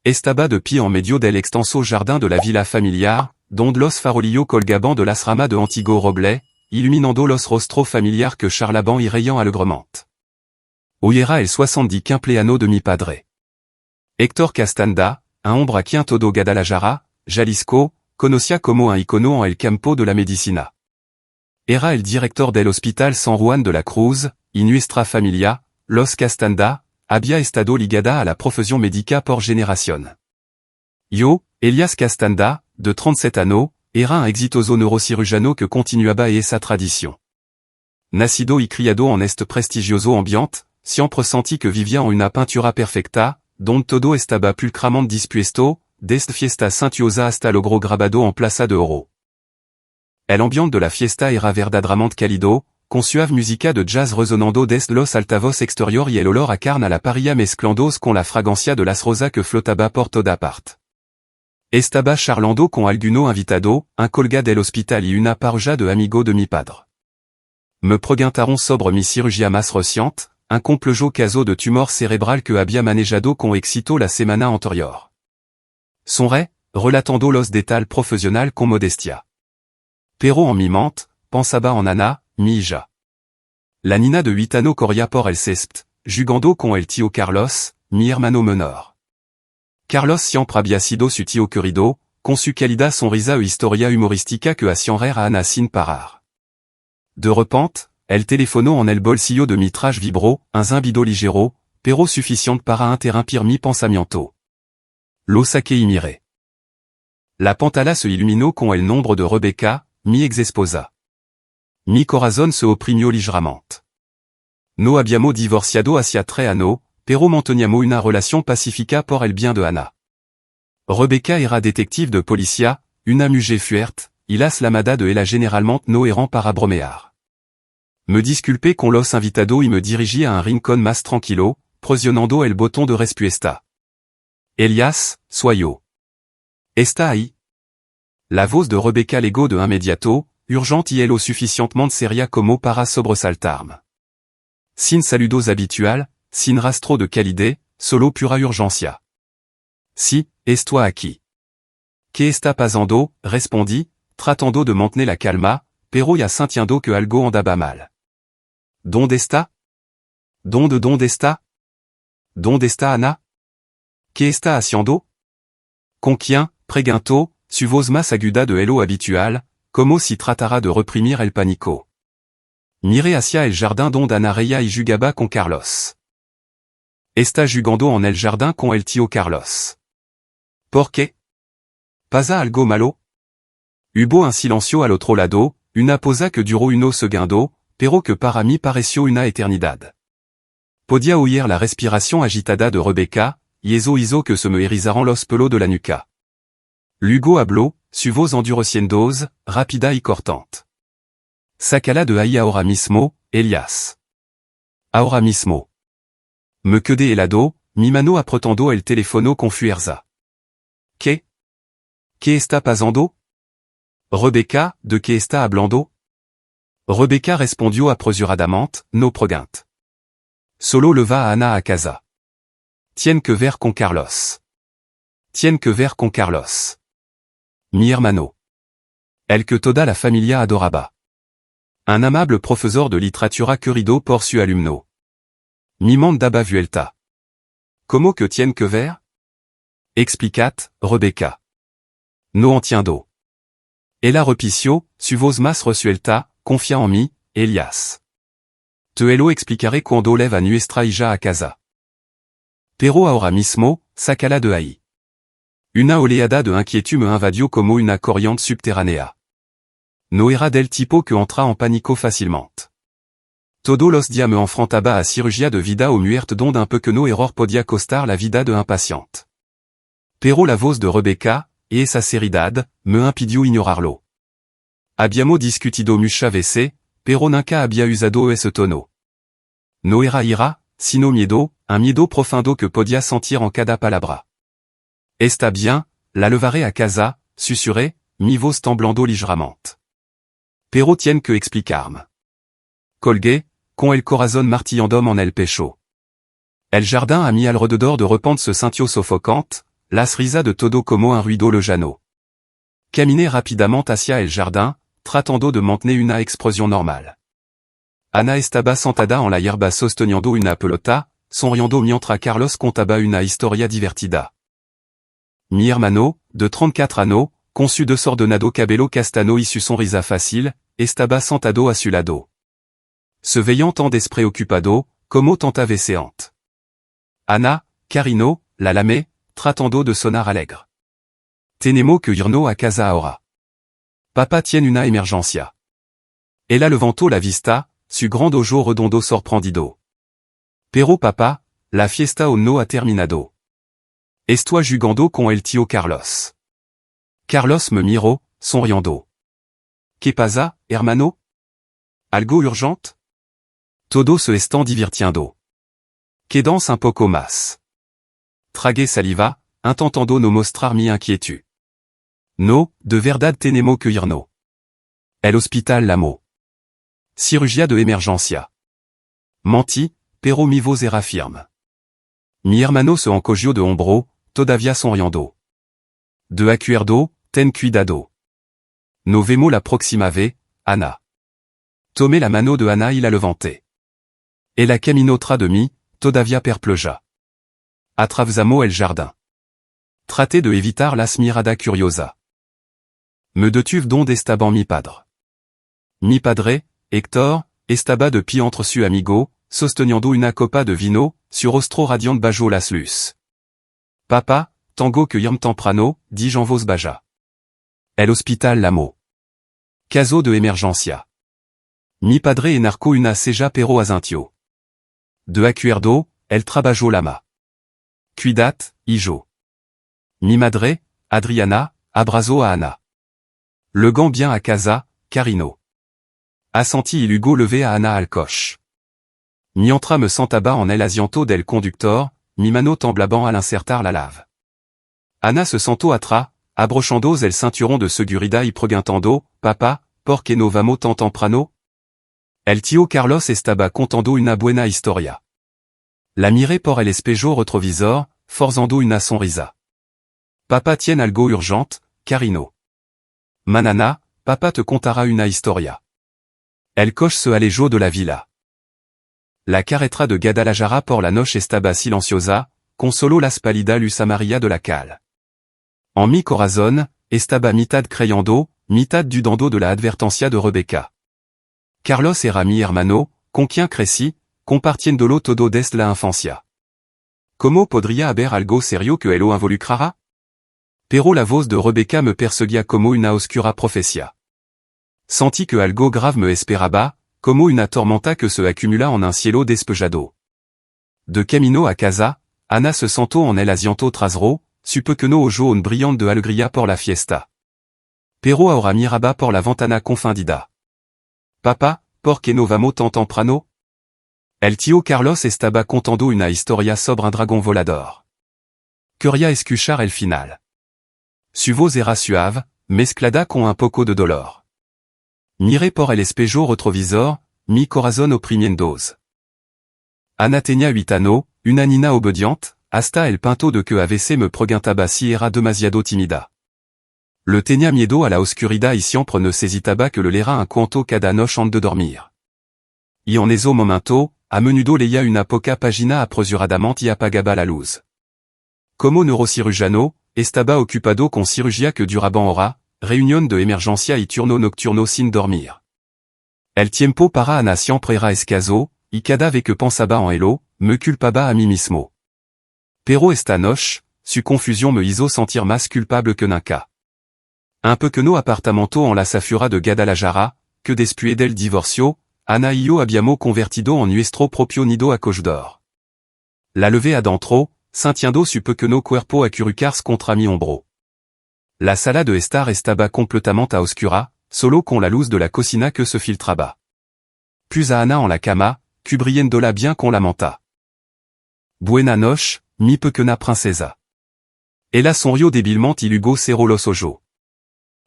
Estaba de pie en medio del extenso jardin de la villa familiar, donde los farolillos colgaban de las ramas de antiguo roble, iluminando los rostros familiar que charlaban y rayant alegrement. Hoy era el 70 cumpleaños de mi padre. Héctor Castanda, un hombre a quien todo Guadalajara, Jalisco, conocía como un icono en el campo de la medicina. Era el director del Hospital San Juan de la Cruz, y nuestra familia, los Castanda, había estado ligada a la profesión médica por generación. Yo, Elias Castanda, de 37 años, era un exitoso neurocirujano que continuaba esa tradición. Nacido y criado en este prestigioso ambiente, siempre sentí que vivía en una pintura perfecta, donde todo estaba pulcramente dispuesto, desde fiesta santiosa hasta logro grabado en plaza de oro. El ambiente de la fiesta era verdaderamente cálido, con suave música de jazz resonando desde los altavoz exterior y el olor a carne a la parrilla mezclándose con la fragancia de las rosas que flotaba por toda parte. Estaba charlando con alguno invitado, un colga del hospital y una pareja de amigo de mi padre. Me preguntaron sobre mi cirugía más reciente, un complejo caso de tumor cerebral que había manejado con éxito la semana anterior. Sonré, relatando los detalles profesional con modestia. Pero en mi mente, pensaba en Ana, mi hija. La nina de 8 años corría por el césped, jugando con el tío Carlos, mi hermano menor. Carlos siempre había sido su tío querido, con su cálida sonrisa e historia humorística que hacían reír a Ana sin parar. De repente, el teléfono en el bolsillo de mi traje vibró, un zumbido ligero, pero suficiente para interrumpir mi pensamiento. Lo saqué y miré. La pantalla se iluminó con el nombre de Rebecca, mi ex esposa. Mi corazón se oprimió ligeramente. No habíamos divorciado hacia 3 años, pero manteniamo una relación pacífica por el bien de Ana. Rebecca era detective de policía, una mujer fuerte, y las llamadas de ella generalmente no eran para bromear. Me disculpé con los invitados y me dirigí a un rincón más tranquilo, presionando el botón de respuesta. Elias, soyo. ¿Está ahí? La voz de Rebecca llegó de inmediato, urgente y lo suficientemente seria como para sobresaltarme. Sin saludos habitual, sin rastro de calidez, solo pura urgencia. Sí, estoy aquí. ¿Qué está pasando? Respondí, tratando de mantener la calma, pero ya sintiendo que algo andaba mal. ¿Dónde está? ¿Dónde está? ¿Dónde está Ana? ¿Qué está haciendo? ¿Con quién? Preguntó, su voz más aguda de lo habitual, como si tratara de reprimir el pánico. Miré hacia el jardín donde Ana reía y jugaba con Carlos. Está jugando en el jardín con el tío Carlos. ¿Por qué? ¿Pasa algo malo? Hubo un silencio al otro lado, una pausa que duró unos segundos, pero que para mí pareció una eternidad. Podía oír la respiración agitada de Rebecca, y eso hizo que se me erizaran los pelos de la nuca. Luego habló, su voz endureciéndose, rápida y cortante. Sácala de ahí ahora mismo, Elias. Ahora mismo. Me quedé helado, mi mano apretando el teléfono con fuerza. ¿Qué? ¿Qué está pasando? Rebecca, ¿de qué está hablando? Rebecca respondió apresuradamente, no pregunt. Solo le va a Ana a casa. Tiene que ver con Carlos. Tiene que ver con Carlos. Mi hermano. El que toda la familia adoraba. Un amable profesor de literatura querido por su alumno. Mi mandaba vuelta. ¿Cómo que tiene que ver? Explicat, Rebecca. No entiendo. Ella repició, su voz más resuelta, confía en mí, Elias. Te lo explicaré cuando leve a nuestra hija a casa. Pero ahora mismo, sácala de ahí. Una oleada de inquietud me invadió como una corriente subterránea. No era del tipo que entra en pánico fácilmente. Todos los días me enfrentaba a cirugía de vida o muerte donde un pequeño error podía costar la vida de un paciente. Pero la voz de Rebecca, y esa seriedad, me impidió ignorarlo. Habíamos discutido muchas veces, pero nunca había usado ese tono. No era ira, sino miedo, un miedo profundo que podía sentir en cada palabra. Está bien, la levaré a casa, susurré, mi voz temblando ligeramente. Pero tiene que explicarme. Colgué, con el corazón martillando en el pecho. El jardin a mi alrededor de repente se sintió sofocante, las risa de todo como un ruido lejano. Caminé rapidement hacia el jardin, tratando de mantener una expression normale. Ana estaba sentada en la hierba sosteniendo una pelota, sonriendo mientras Carlos contaba una historia divertida. Mi hermano, de 34 años, conçu desordenado cabello castano y su sonrisa fácil, estaba sentado a su lado. Se veían tan despreocupado, como tan aveceante. Ana, carino, la lamé, tratando de sonar alegre. Tenemos que irnos a casa ahora. Papa tiene una emergencia. Ella levantó la vista, su grand ojo redondo sorprendido. Pero papa, la fiesta aún no ha terminado. Estoy jugando con el tío Carlos. Carlos me miró, sonriendo. ¿Qué pasa, hermano? ¿Algo urgente? Todos se están divirtiendo. Quedamos un poco más. Tragué saliva, intentando no mostrar mi inquietud. No, de verdad tenemos que irnos. El hospital llamó. Cirugía de emergencia. Menti, pero mi voz era firme. Mi hermano se encogió de hombro, todavía sonriendo. De acuerdo, ten cuidado. Nos vemos la próxima vez, Ana. Tomé la mano de Ana y la levanté. Ella caminó tras de mí, todavía perpleja. Atravesamos el jardin. Traté de evitar las mirada curiosa. Me detuve donde estaban mi padre. Mi padre, Héctor, estaba de pie entre su amigo, sosteniendo una copa de vino, su rostro radiant bajo las luz. Papa, tango que irme temprano, dis-je en voz baja. El hospital llamó. Caso de emergencia. Mi padre enarcó una ceja pero asintió. De acuerdo, el trabajo lama. Cuidat, hijo. Mi madre, Adriana, abrazó a Ana. Le gant bien a casa, carino. Assenti il Hugo levé a Ana al coche. Mientras me sentaba en el asiento del conductor, mi mano temblaba al insertar la lave. Ana se sentó atrás, abrochando el cinturón de seguridad y preguntando, papa, ¿por qué no vamos tan temprano? El tío Carlos estaba contando una buena historia. La miré por el espejo retrovisor, forzando una sonrisa. Papa tiene algo urgente, carino. Manana, papa te contará una historia. El coche se alejó de la villa. La carretera de Guadalajara por la noche estaba silenciosa, con solo las pálidas luz amarilla de la cal. En mi corazón, estaba mitad creyendo, mitad dudando de la advertencia de Rebeca. Carlos era mi hermano, con quien crecí, compartiéndolo todo desde la infancia. ¿Cómo podría haber algo serio que él lo involucrara? Pero la voz de Rebeca me perseguía como una oscura profecía. Sentí que algo grave me esperaba, como una tormenta que se accumula en un cielo despejado. De camino a casa, Ana se sentó en el asiento trasero, su pequeño ojo un brillante de alegría por la fiesta. Pero ahora miraba por la ventana confundida. Papa, ¿por qué no vamos tan temprano? El tío Carlos estaba contando una historia sobre un dragón volador. Quería escuchar el final. Su voz era suave, mezclada con un poco de dolor. Miré por el espejo retrovisor, mi corazón oprimiéndose. Ana tenía 8 años, una niña obediente, hasta el punto de que a veces me preguntaba si era demasiado tímida. Le tenía miedo a la oscuridad y siempre necesitaba que le lera un cuento cada noche antes de dormir. Y en ese momento, a menudo leía una poca página apresuradamente y apagaba la luz. Como neurocirujano, estaba ocupado con cirugía que duraba horas, reunión de emergencia y turno nocturno sin dormir. El tiempo para Ana siempre era escaso, y cada vez que pensaba en ello, me culpaba a mí mismo. Pero esta noche, su confusión me hizo sentir más culpable que nunca. Un pequeño apartamento en la Safura de Guadalajara, que después del divorcio, Ana y yo habíamos convertido en nuestro propio nido acogedor. La levé adentro, sintiendo su pequeño cuerpo acurrucarse contra mi hombro. La sala de estar estaba completamente a oscura, solo con la luz de la cocina que se filtraba. Puse a Ana en la cama, cubriéndola bien con la manta. Buena noche, mi pequeña princesa. Ella sonrió débilmente y luego cerró los ojos.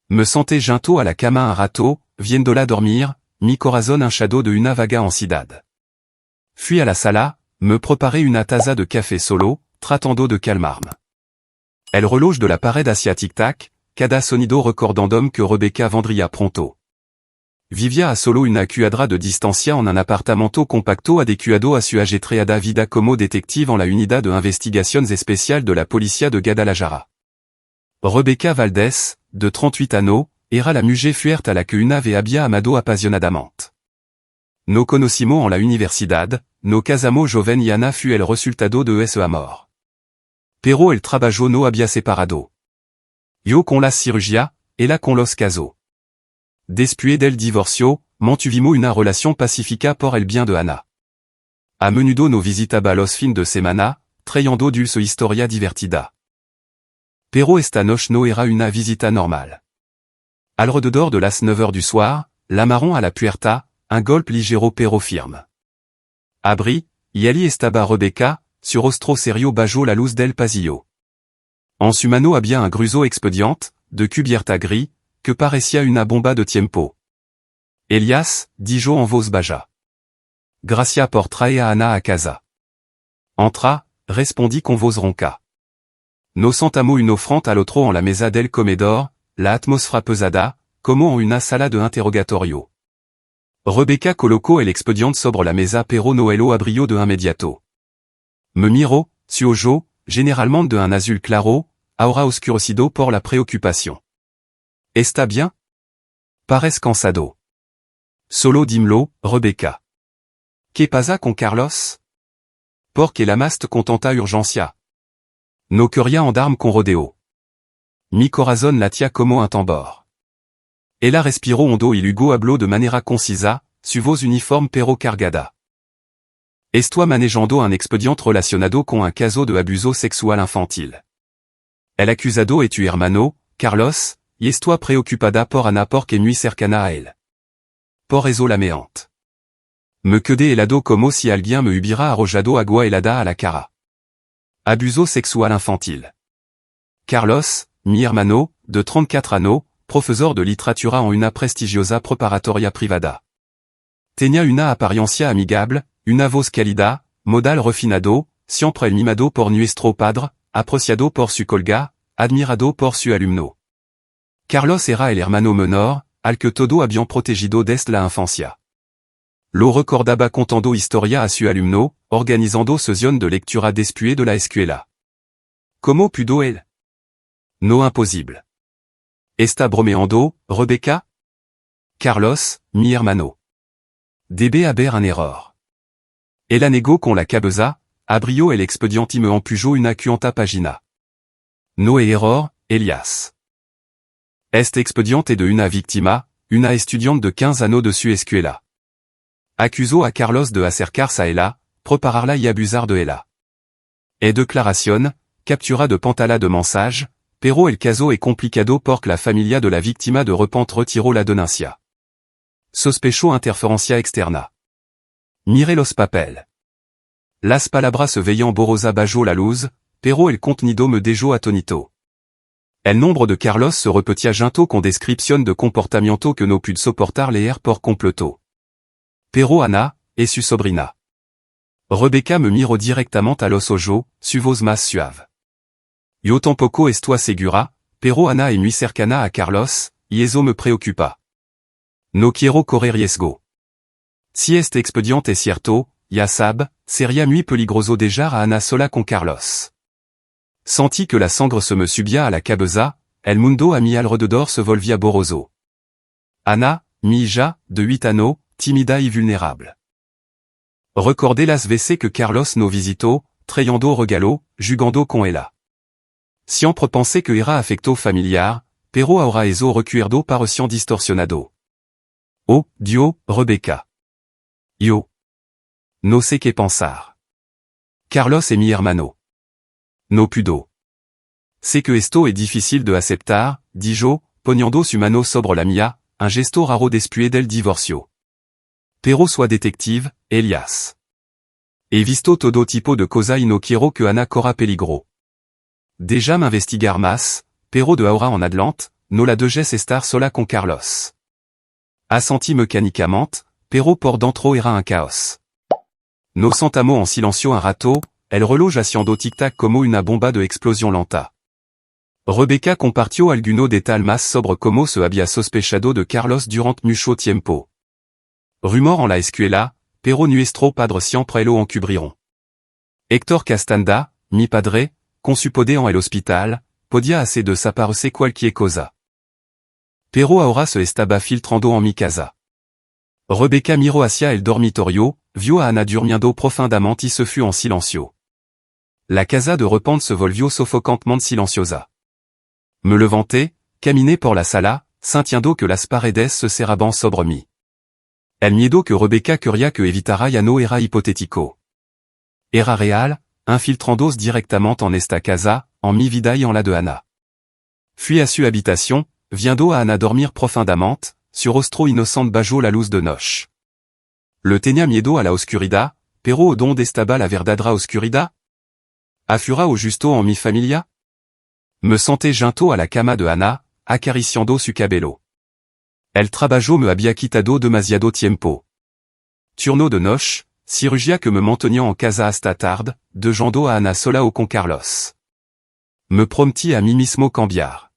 Me senté junto a la cama un rato, viéndola dormir, mi corazón hinchado de una vaga ansiedad. Fui a la sala, me preparé una taza de café solo, tratando de calmarme. Elle reloge de la parede Asia tic-tac, cada sonido recordandum que Rebecca vendria pronto. Vivia a solo una cuadra de distancia en un apartamento compacto adecuado a su ajetreada vida como detective en la unidad de investigaciones especial de la policía de Guadalajara. Rebecca Valdés, de 38 años, era la mujer fuerte a la que una ve había amado apasionadamente. No conocimos en la universidad, no casamos joven y Ana fue el resultado de ese amor. Pero el trabajo no había separado. Yo con la cirugía, ella con los casos. Después del divorcio, mantuvimos una relación pacífica por el bien de Ana. A menudo nos visitaba los fines de semana, trayendo dulce historia divertida. Pero esta noche no era una visita normal. Alrededor de las 9 heures du soir, l'amaron a la puerta, un golpe ligero pero firme. Abrí, y allí estaba Rebecca, su rostro serio bajo la luz del pasillo. En su mano había un grueso expediente, de cubierta gris, que parecía una bomba de tiempo. Elias, dijo en voz baja. Gracias por traer a Ana a casa. Entra, respondí con voz ronca. Nos sentamos uno frente al otro en la mesa del comedor, la atmósfera pesada, como en una sala de interrogatorio. Rebecca colocó el expediente sobre la mesa pero no lo abrió de inmediato. Me miró, su ojo, généralement de un azul claro, ahora oscurecido por la preocupación. ¿Está bien? Parece cansado. Solo dímelo, Rebecca. ¿Qué pasa con Carlos? Porque la más te contenta urgencia. No quería andarme con rodeo. Mi corazón latía como un tambor. Ella respiró hondo y luego habló de manera concisa, su voz uniforme pero cargada. Estoy manejando un expediente relacionado con un caso de abuso sexual infantil. El acusado es tu hermano, Carlos, y estoy preocupada por Ana porque muy cercana a él. Por eso lameante. Me quedé helado como si alguien me hubiera arrojado agua helada a la cara. Abuso sexual infantil. Carlos, mi hermano, de 34 años, profesor de literatura en una prestigiosa preparatoria privada. Tenía una apariencia amigable, una voz cálida, modal refinado, siempre el mimado por nuestro padre, apreciado por su colega, admirado por su alumno. Carlos era el hermano menor, al que todo habían protegido desde la infancia. Lo recordaba contando historia a su alumno, organizando sesión de lectura después de la escuela. ¿Cómo pudo él? No imposible. ¿Está bromeando, Rebecca? Carlos, mi hermano. Debe haber un error. Ella negó con la cabeza, abrió el expediente y me empujó una cuanta página. No hay error, Elias. Este expediente de una víctima, una estudiante de 15 años de su escuela. Acusó a Carlos de acercarse a ella, prepararla y abusar de ella. Declaración, captura de pantalla de mensage, pero el caso es complicado porque la familia de la víctima de repente retiró la denuncia. Sospechó interferencia externa. Mire los papel. Las palabras se veían borrosa bajo la luz, pero el contenido me dejó atónito. El nombre de Carlos se repetía junto con descripción de comportamiento que no pude soportar leer por completo. Pero Ana, es su sobrina. Rebecca me miró directamente a los ojos, su voz más suave. Yo tampoco estoy segura, pero Ana es muy cercana a Carlos, y eso me preocupa. No quiero correr riesgo. Si este expediente es cierto, ya sabe, sería muy peligroso dejar a Ana sola con Carlos. Sentí que la sangre se me subía a la cabeza, el mundo a mi alrededor se volvía borroso. Ana, mi hija, de 8 años, tímida y vulnerable. Recordé las veces que Carlos no visitó, trayendo regalo, jugando con ella. Siempre pensé que era afecto familiar, pero ahora eso recuerdo parecía distorsionado. Oh, Dios, Rebecca. Yo. No sé qué pensar. Carlos es mi hermano. No pudo. Sé que esto es difícil de aceptar, dijo, poniendo su mano sobre la mía, un gesto raro después del divorcio. Pero soy detective, Elias. He visto todo tipo de cosas y no quiero que Ana corra peligro. Déjame investigar más, pero de ahora en adelante, no la dejes estar sola con Carlos. Assenti mécaniquement, pero por dentro era un caos. Nos sentamos en silencio un rato, el reloj haciendo tic-tac como una bomba de explosion lenta. Rebecca compartio alguno de tal mas sobre como se había sospechado de Carlos durant mucho tiempo. Rumor en la escuela, pero nuestro padre siempre lo encubrieron. Héctor Castanda, mi padre, consupodé en el hospital, podia hacer de desaparecer cualquier cosa. Pero ahora se estaba filtrando en mi casa. Rebecca miró hacia el dormitorio, vio a Ana durmiendo profundamente y se fut en silencio. La casa de repente se volvió sofocantemente silenciosa. Me levanté, caminé por la sala, sintiendo que las paredes se cerraban sobre mí. El miedo que Rebecca quería que evitara ya no era hipotético. Era real, infiltrandos directamente en esta casa, en mi vida y en la de Ana. Fui a su habitación, viendo a Ana dormir profundamente, su rostro inocente bajo la luz de noche. Le tenía miedo a la oscuridad, pero ¿dónde estaba la verdadera oscuridad? ¿Afura o justo en mi familia? Me senté junto a la cama de Ana, acariciando su cabello. El trabajo me había quitado demasiado tiempo. Turno de noche, cirugía que me mantenía en casa hasta tarde, dejando a Ana sola o con Carlos. Me prometí a mí mismo cambiar.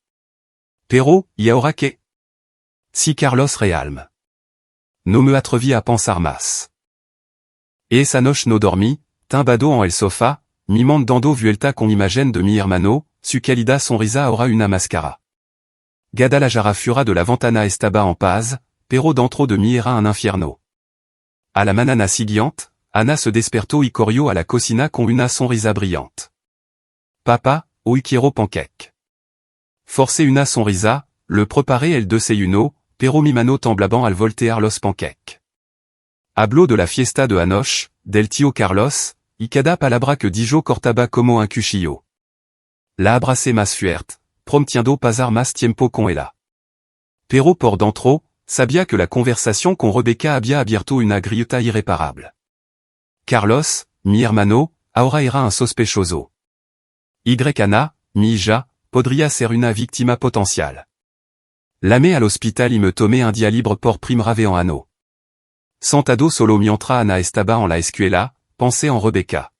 Pero, ¿y ahora qué? Si Carlos realme. No me atreví a pensar más. Esa noche no dormí, tumbado en el sofá, mimando vuelta con imagen de mi hermano, su cálida sonrisa ahora una máscara. Guadalajara fura de la ventana estaba en paz, pero dentro de mí era un infierno. A la mañana siguiente, Ana se despertó y corrió a la cocina con una sonrisa brillante. Papa, hoy quiero pancake. Forcé una sonrisa, le preparé el desayuno, pero mi mano temblaban al voltear los pancakes. Habló de la fiesta de anoche, del tío Carlos, y cada palabra que dijo cortaba como un cuchillo. La abracé más fuerte, prometiendo pasar más tiempo con ella. Pero por dentro, sabía que la conversación con Rebecca había abierto una grieta irreparable. Carlos, mi hermano, ahora era un sospechoso. Ana, mi hija, podría ser una víctima potencial. L'amé al hospital y me tomé un día libre por primera vez en ano. Sentado solo mientras Ana estaba en la escuela, pensé en Rebecca.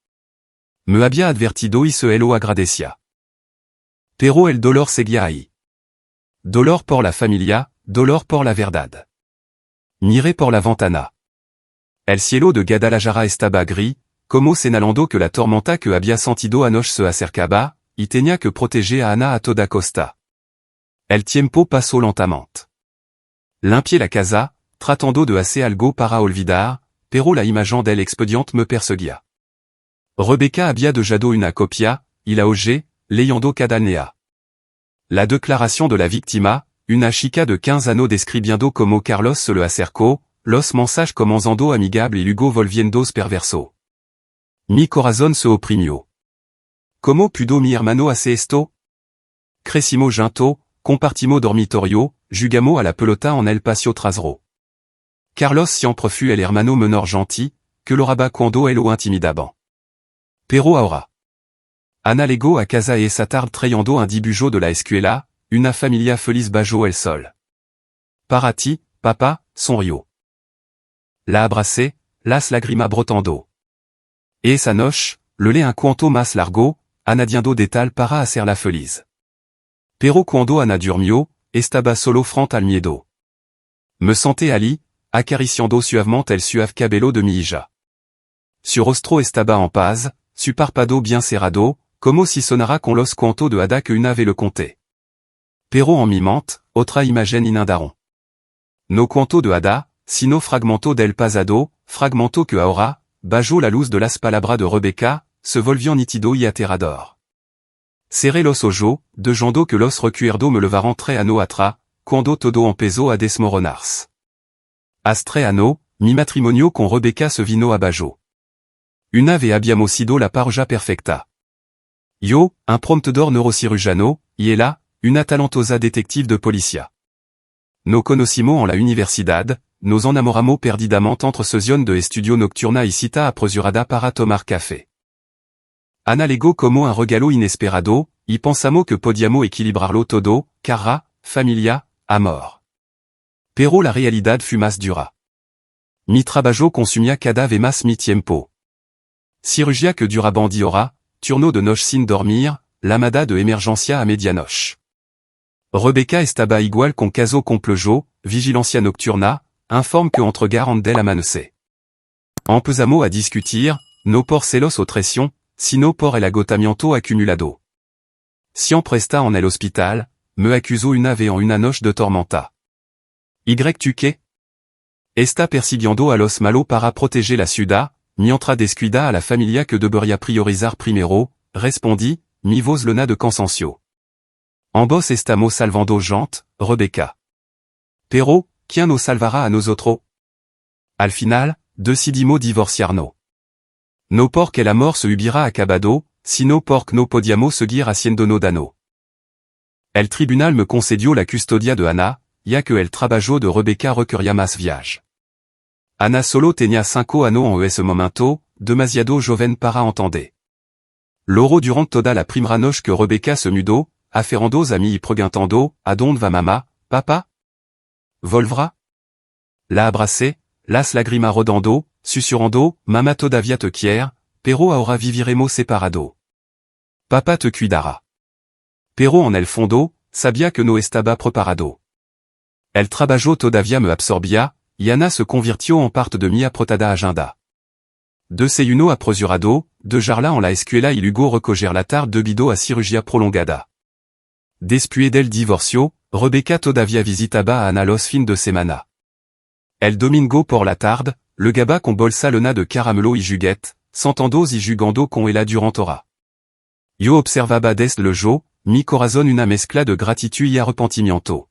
Me había advertido y se lo agradecía. Pero el dolor seguía ahí. Dolor por la familia, dolor por la verdad. Miré por la ventana. El cielo de Guadalajara estaba gris, como señalando que la tormenta que había sentido anoche se acercaba, y tenía que proteger a Ana a toda costa. El tiempo pasó lentamente. Limpié la casa, tratando de hacer algo para olvidar, pero la imagen del expediente me perseguía. Rebecca había dejado una copia, y la hogué, leyendo cada línea. La declaración de la víctima, una chica de 15 años describiendo como Carlos se le acercó, los mensajes comenzando amigable y luego volviéndose perverso. Mi corazón se oprimió. ¿Cómo pudo mi hermano hacer esto? Crecimos juntos, compartimos dormitorio, jugamos a la pelota en el patio trasero. Carlos siempre fut el hermano menor gentil, que lo raba cuando él lo intimidaban. Pero ahora. Ana llegó a casa esa tarde trayendo un dibujo de la escuela, una familia feliz bajo el sol. Para ti, papa, sonrió. La abracé, las lágrimas brotando. Esa noche, le lé un cuento más largo, añadiendo de tal para hacerla feliz. Pero cuando Ana durmió, estaba solo frente al miedo. Me senté allí, acariciando suavemente el suave cabello de mi hija. Su rostro estaba en paz, su párpado bien cerrado, como si sonara con los cuentos de hada que una vez le conté. Pero en mi mente, otra imagen inundaron. No cuento de hada, sino fragmento del pasado, fragmento que ahora, bajo la luz de las palabras de Rebecca, se volvió nítido y aterrador. Cerré los ojos, dejando que los recuerdos me levaran tres años atrás, cuando todo empezó a desmoronarse. Hace 3 años, mi matrimonio con Rebecca se vino abajo. Una vez habíamos sido la pareja perfecta. Yo, un prometedor neurocirujano, y ella, una talentosa detective de policía. Nos conocimos en la universidad, nos enamoramos perdidamente entre sesiones de estudio nocturna y cita apresurada para tomar café. Ana llegó como un regalo inesperado, y pensamos que podíamos equilibrarlo todo, carrera, familia, amor. Pero la realidad fue más dura. Mi trabajo consumía cada vez más mi tiempo. Cirugía que duraba 10 horas, turno de noche sin dormir, l'amada de emergencia a medianoche. Rebecca estaba igual con caso complejo, vigilancia nocturna, informe que entre garandel amanece. Empezamos a discutir, no por celos o traición, sino por el agotamiento acumulado. Siempre está en el hospital, me acusó una vez en una noche de tormenta. ¿Y tu qué? Está persiguiendo a los malos para proteger la ciudad, mientras descuida a la familia que debería priorizar primero, respondí, mi voz lena de cansancio. Ambos estamos salvando gente, Rebecca. Pero, ¿quién nos salvará a nosotros? Al final, decidimos divorciarnos. No porque el amor se hubiera acabado, sino porque no podíamos seguir haciéndonos daño. El tribunal me concedió la custodia de Ana, ya que el trabajo de Rebecca requería más viaje. Ana solo tenía 5 años en ese momento, demasiado joven para entender. Loro durant toda la primera noche que Rebecca se mudó, aferrando a mí y preguntando, ¿a dónde va mamá, papa? Volvra? La abracé, las lágrimas rodando, susurrando, mamá todavía te quiere, pero ahora viviremos separado. Papa te cuidará. Pero en el fondo, sabía que no estaba preparado. El trabajo todavía me absorbía, y Ana se convirtió en parte de mi apretada agenda. Desayuno apresurado, de jarla en la escuela y luego recoger la tarde debido a cirugía prolongada. Después del divorcio, Rebecca todavía visitaba a Ana los fin de semana. El domingo por la tarde, le gaba con bolsa lena de caramelo y juguete, sentando y jugando con ella durant hora. Yo observaba desde le jo, mi corazón una mezcla de gratitud y arrepentimiento.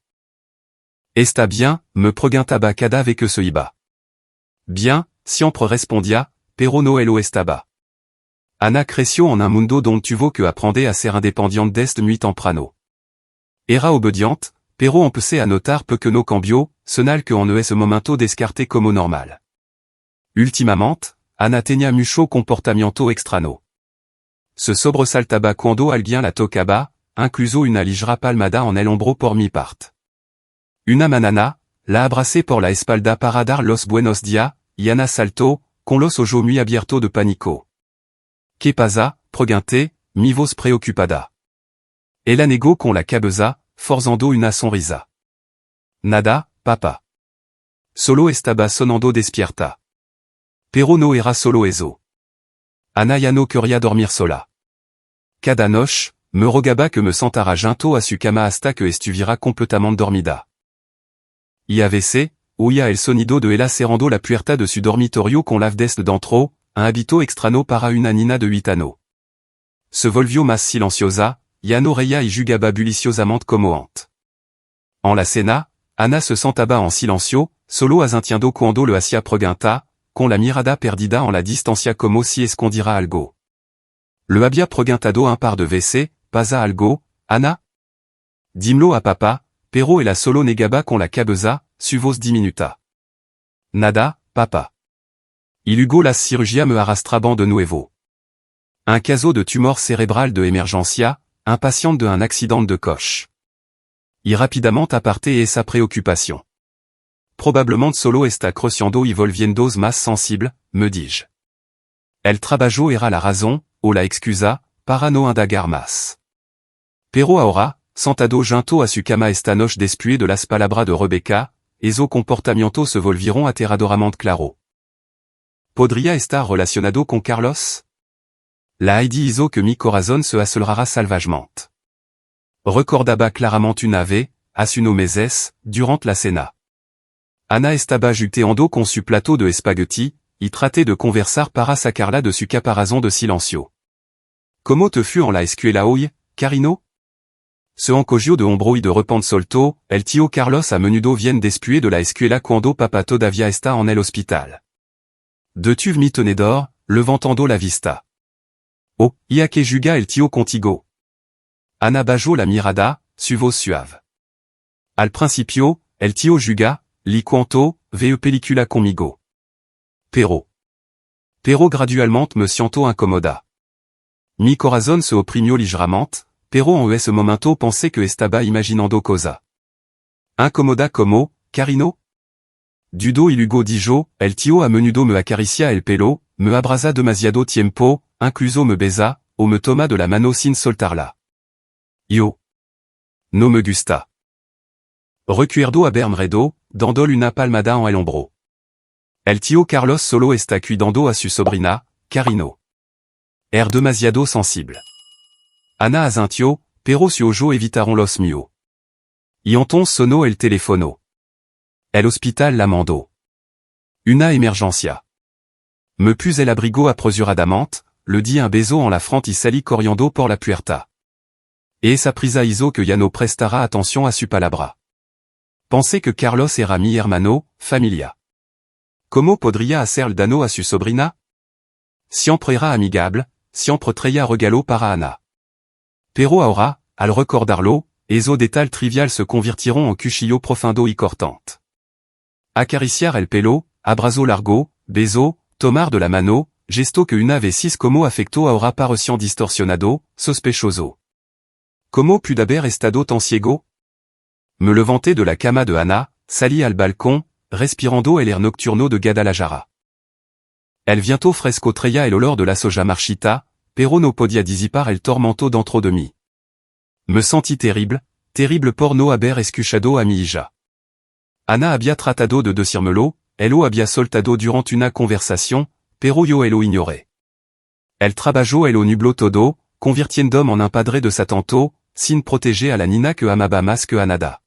Está bien, me preguntaba cada vez que se iba. Bien, siempre respondía, pero no lo estaba. Ana creció en un mundo donde tuvo que aprender a ser independiente desde muy temprano. Era obediente, pero empecé a notar que no cambió, sonal que en ese momento descarté como normal. Ultimamente, Ana tenía mucho comportamiento extraño. Se sobresaltaba cuando alguien la tocaba, incluso una ligera palmada en el hombro por mi parte. Una manana, la abracé por la espalda para dar los buenos días, y Ana saltó, con los ojos muy abiertos de pánico. ¿Qué pasa? Pregunté, mi voz preocupada. Ella negó con la cabeza, forzando una sonrisa. Nada, papa. Solo estaba sonando despierta. Pero no era solo eso. Ana ya no quería dormir sola. Cada noche, me rogaba que me sentara junto a su cama hasta que estuviera completamente dormida. Y a veces, oía el sonido de ella cerrando la puerta de su dormitorio con la desde dentro, un hábito extraño para una niña de 8 años. Se volvió más silenciosa, ya no reía y jugaba buliciosamente como antes. En la cena, Ana se sentaba en silencio, solo asintiendo cuando lo hacía pregunta, con la mirada perdida en la distancia como si escondiera algo. Le había preguntado un par de veces, ¿pasa algo, Ana? Dímelo a papá, pero ella solo negaba con la cabeza, su voz diminuta. Nada, papa. Y luego las cirugías me arrastraban de nuevo. Un caso de tumor cérébral de emergencia, un patient de un accident de coche. Y rapidamente aparté esa preocupación. Probablement solo está creciendo y volviendo más sensible, me dis-je. El trabajo era la razón, o la excusa, para no indagar más. Pero ahora, sentado junto a su cama esta noche después de las palabras de Rebecca, esos comportamientos se volvieron aterradoramente claro. ¿Podría estar relacionado con Carlos? La Heidi hizo que mi corazón se acelerara salvagement. Recordaba claramente una vez, hace unos meses, durant la cena. Ana estaba juteando con su plato de espagueti, y traté de conversar para sacarla de su caparazón de silencio. ¿Cómo te fue en la escuela hoy, Carino? Se encogió de hombro y de repente soltó, el tío Carlos a menudo viene después de la escuela cuando papá todavía está en el hospital. De tu mi tenedor, levantando la vista. Oh, y a que juga el tío contigo. Ana bajó la mirada, su voz suave. Al principio, el tío juga, li cuanto, ve película conmigo. Pero gradualmente me siento incomoda. Mi corazón se oprimió ligeramente, pero en ese momento pensé que estaba imaginando cosa. Incomoda como, Carino? Dudo y luego dijo, el tío a menudo me acaricia el pelo, me abraza demasiado tiempo, incluso me besa, o me toma de la mano sin soltarla. Yo. No me gusta. Recuerdo haberme dando una palmada en el hombro. El tío Carlos solo está cuidando a su sobrina, Carino. Demasiado sensible. Ana asintió, pero su ojo evitaron los míos. Y entonces sonó el teléfono. El hospital la mandó. Una emergencia. Me puse el abrigo apresuradamente, le di un beso en la frente y salí corriendo por la puerta. Et esa prisa hizo que ya no prestara atención a su palabra. Pensé que Carlos era mi hermano, familia. ¿Cómo podría hacer el daño a su sobrina? Siempre era amigable, siempre traía regalo para Ana. Pero ahora, al recordarlo, esos detalles trivial se convirtieron en cuchillo profundo y cortante. Acariciar el pelo, abrazo largo, beso, tomar de la mano, gesto que una vez como afecto ahora parecía distorsionado, sospechoso. ¿Cómo pude haber estado tan ciego? Me levanté de la cama de Ana, salí al balcón, respirando el air nocturno de Guadalajara. El viento fresco traía el olor de la soja marchita, pero no podía disipar el tormento dentro de mí. Me sentí terrible por no haber escuchado a mi hija. Ana había tratado de decírmelo, él lo había soltado durante una conversación, pero yo lo ignoré. El trabajo lo nubló todo, convirtiéndome en un padre desatanto, sin proteger a la nina que amaba más que a nada.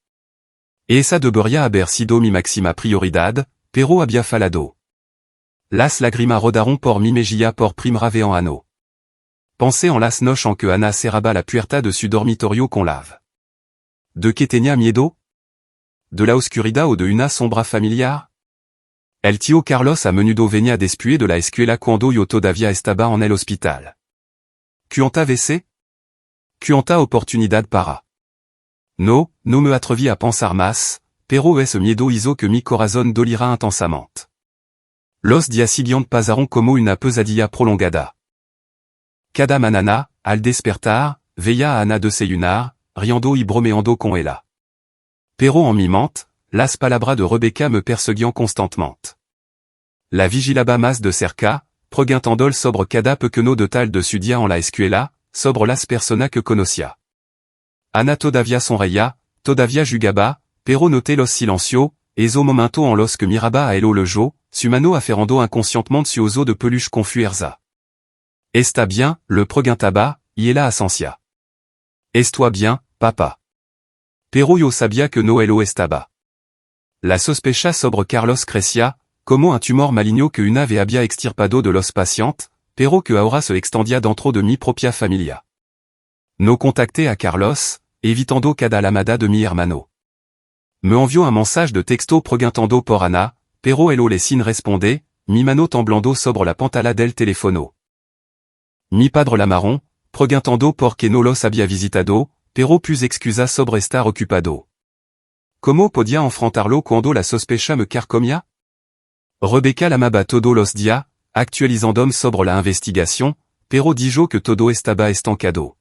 Esa debería haber sido mi máxima prioridad, pero había fallado. Las lágrimas rodaron por mi mejilla por primera vez en ano. Pensé en las noches en que Ana cerraba la puerta de su dormitorio con lave. ¿De qué tenía miedo? ¿De la oscuridad o de una sombra familiar? El tío Carlos a menudo venía después de la escuela cuando yo todavía estaba en el hospital. ¿Cuánta veces? ¿Cuánta oportunidad para? No me atreví a pensar más, pero ese miedo hizo que mi corazón doliera intensamente. Los días siguientes pasaron como una pesadilla prolongada. Cada mañana, al despertar, veía a Ana desayunar, riendo y bromeando con ella. Pero en mi mente, las palabras de Rebecca me perseguían constantemente. La vigilaba más de cerca, preguntando sobre cada pequeño detalle de su día en la escuela, sobre las personas que conocía. Ana todavía sonreía, todavía jugaba, pero noté los silencios, esos momentos en los que miraba a el ojo, su mano aferrando inconscientemente su oso de peluche con fuerza. Está bien, le preguntaba, y ella assentia. Estoy bien, papa. Pero yo sabía que no lo estaba. La sospecha sobre Carlos crecía, como un tumor maligno que una vez había extirpado de los pacientes, pero que ahora se extendía dentro de mi propia familia. No contacté a Carlos, evitando cada llamada de mi hermano. Me envió un mensaje de texto preguntando por Ana, pero él sin responder, mi mano temblando sobre la pantalla del teléfono. Mi padre llamaron, preguntando por qué no los había visitado, pero plus excusa sobre estar ocupado. ¿Cómo podía enfrentarlo cuando la sospecha me carcomía? Rebecca llamaba todos los días, actualizándome sobre la investigación, pero dijo que todo estaba estancado.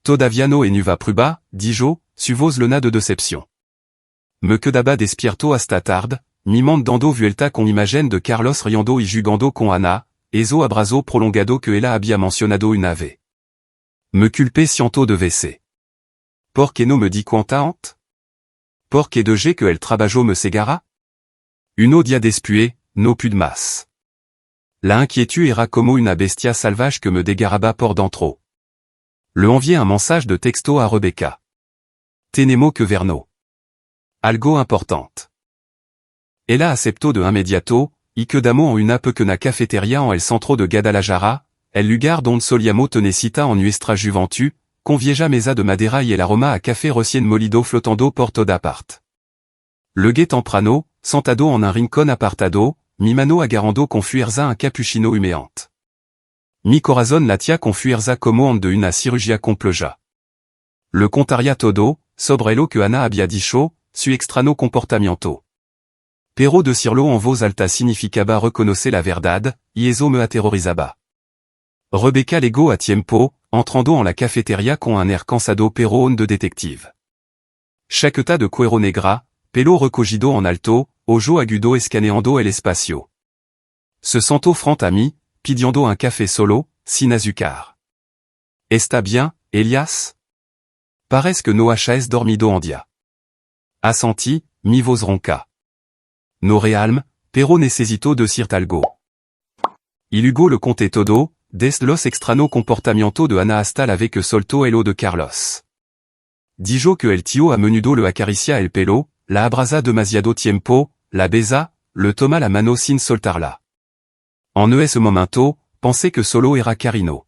Todavía no nueva prueba, dijo, su voz llena de decepción. Me quedaba despierto hasta tarde, mimando dando vuelta con imagen de Carlos riendo y jugando con Ana, eso abrazo prolongado que ella había mencionado una vez. Me culpé siento de vc. ¿Por qué no me di cuenta antes? ¿Por qué dejé que el trabajo me cegara? Uno día después, no pude más. La inquiétude era como una bestia salvaje que me desgarraba por dentro. Le envié un mensaje de texto a Rebecca. Tenemos que vernos. Algo importante. Ella aceptó de inmediato, y quedamos en una pequeña cafetería en el centro de Guadalajara, el lugar donde solíamos tener cita en nuestra juventud, con vieja mesa de madera y el aroma a café recién molido flotando por toda parte. Llegué temprano, sentado en un rincón apartado, mi mano agarrando con fuerza un cappuccino humeante. Mi corazón latía con fuerza como de una cirugía compleja. Le contaría todo, sobre lo que Ana había dicho, su extraño comportamiento. Pero decirlo en voz alta significaba reconocer la verdad, y eso me aterrorizaba. Rebecca llegó a tiempo, entrando en la cafetería con un air cansado pero de detective. Chaqueta de cuero negra, pelo recogido en alto, ojo agudo escaneando el espacio. Se sentó frente a mí, pidiendo un café solo, sin azúcar. ¿Está bien, Elias? Parece que no hs dormido en dia. Assenti, mi vos ronca. No realm, pero necesito decir algo. Il Hugo le conte todo, des los extrano comportamiento de Ana hasta la que solto el o de Carlos. Dijo que el tío a menudo le acaricia el pelo, la abraza demasiado tiempo, la besa, le toma la mano sin soltarla. En ese momento, pensé que solo era Carino.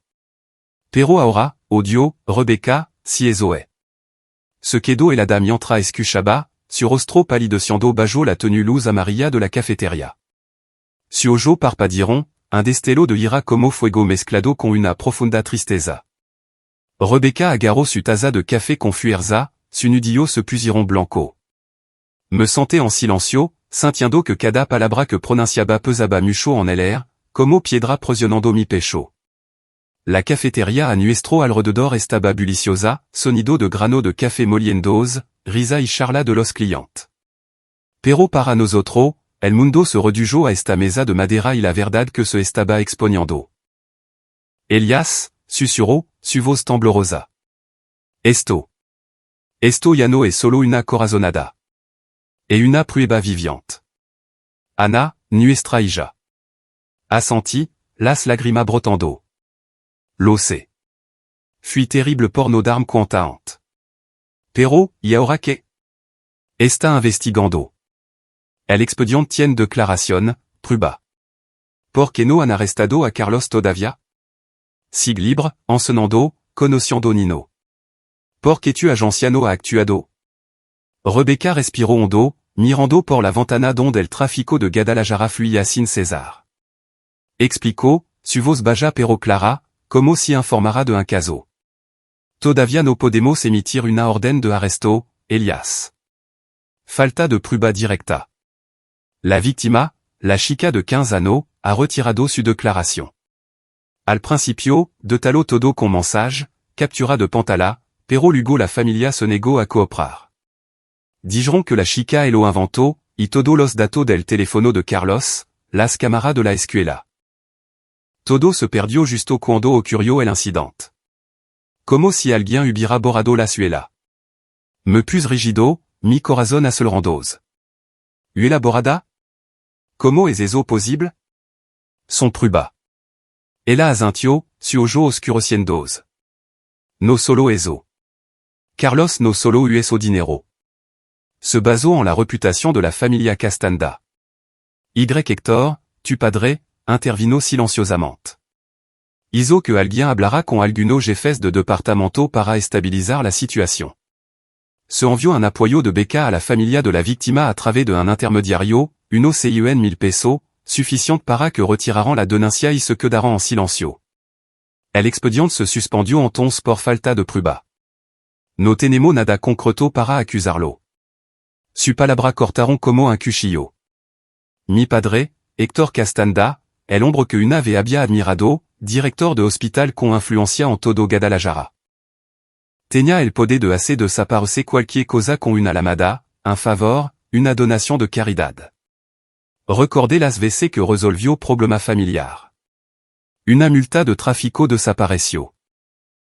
Pero ahora, odio, Rebecca, si eso es. Se quedó el adam mientra escuchaba, su rostro palideciendo bajo la tenue luz amarilla de la cafetería. Su ojo parpadieron, un destello de ira como fuego mezclado con una profunda tristeza. Rebecca agarró su taza de café con fuerza, su nudillo se pusieron blanco. Me senté en silencio, sintiendo que cada palabra que pronunciaba pesaba mucho en el air, como piedra presionando mi pecho. La cafetería a nuestro alrededor estaba bulliciosa, sonido de grano de café moliendos, risa y charla de los clientes. Pero para nosotros, el mundo se redujo a esta mesa de madera y la verdad que se estaba exponiendo. Elias, susurró, su voz temblorosa. Esto ya no es solo una corazonada. Et una prueba viviente. Ana, nuestra hija. Assenti, las lágrimas brotando. Lo sé. Fui terrible porno d'armes cuantaante. Pero, y ahora que? Está investigando. El expediente tiene declaración, prueba. ¿Por qué no han arrestado a Carlos todavía? Sig libre, encenando, conociendo Nino. ¿Por qué tu agenciano ha actuado? Rebecca respiró hondo, mirando por la ventana donde el tráfico de Guadalajara fluía sin cesar. Explicó, su voz baja pero clara, como si informara de un caso. Todavía no podemos emitir una orden de arresto, Elias. Falta de prueba directa. La víctima, la chica de 15 años, ha retirado su declaración. Al principio, de talo todo con mensage, captura de Pantala, pero luego la familia se negó a cooperar. Dijeron que la chica lo inventó, y todo los datos del teléfono de Carlos, las cámaras de la escuela. Todo se perdió justo cuando ocurrió el incidente. Como si alguien hubiera borrado la suela. Me puse rigido, mi corazón acelerando. ¿Huela borrada? ¿Cómo es eso posible? Son prueba. Ella asintió, su ojo oscureciendo. No solo eso. Carlos no solo usó dinero. Se basó en la reputación de la familia Castanda. Y Héctor, tu padre, intervino silenciosamente. Hizo que alguien hablara con algunos jefes de departamento para estabilizar la situación. Se envió un apoyo de beca a la familia de la víctima a través de un intermediario, uno CIN 1000 pesos, suficiente para que retiraran la denuncia y se quedaran en silencio. El expediente se suspendió entonces por falta de prueba. No tenemos nada concreto para acusarlo. Su palabra cortaron como un cuchillo. Mi padre, Héctor Castanda, el hombre que una vez había admirado, director de hospital con influencia en todo Guadalajara. Tenía el poder de hacer desaparecer cualquier cosa con una lamada, un favor, una donación de caridad. Recordé las veces que resolvió problema familiar. Una multa de tráfico desapareció.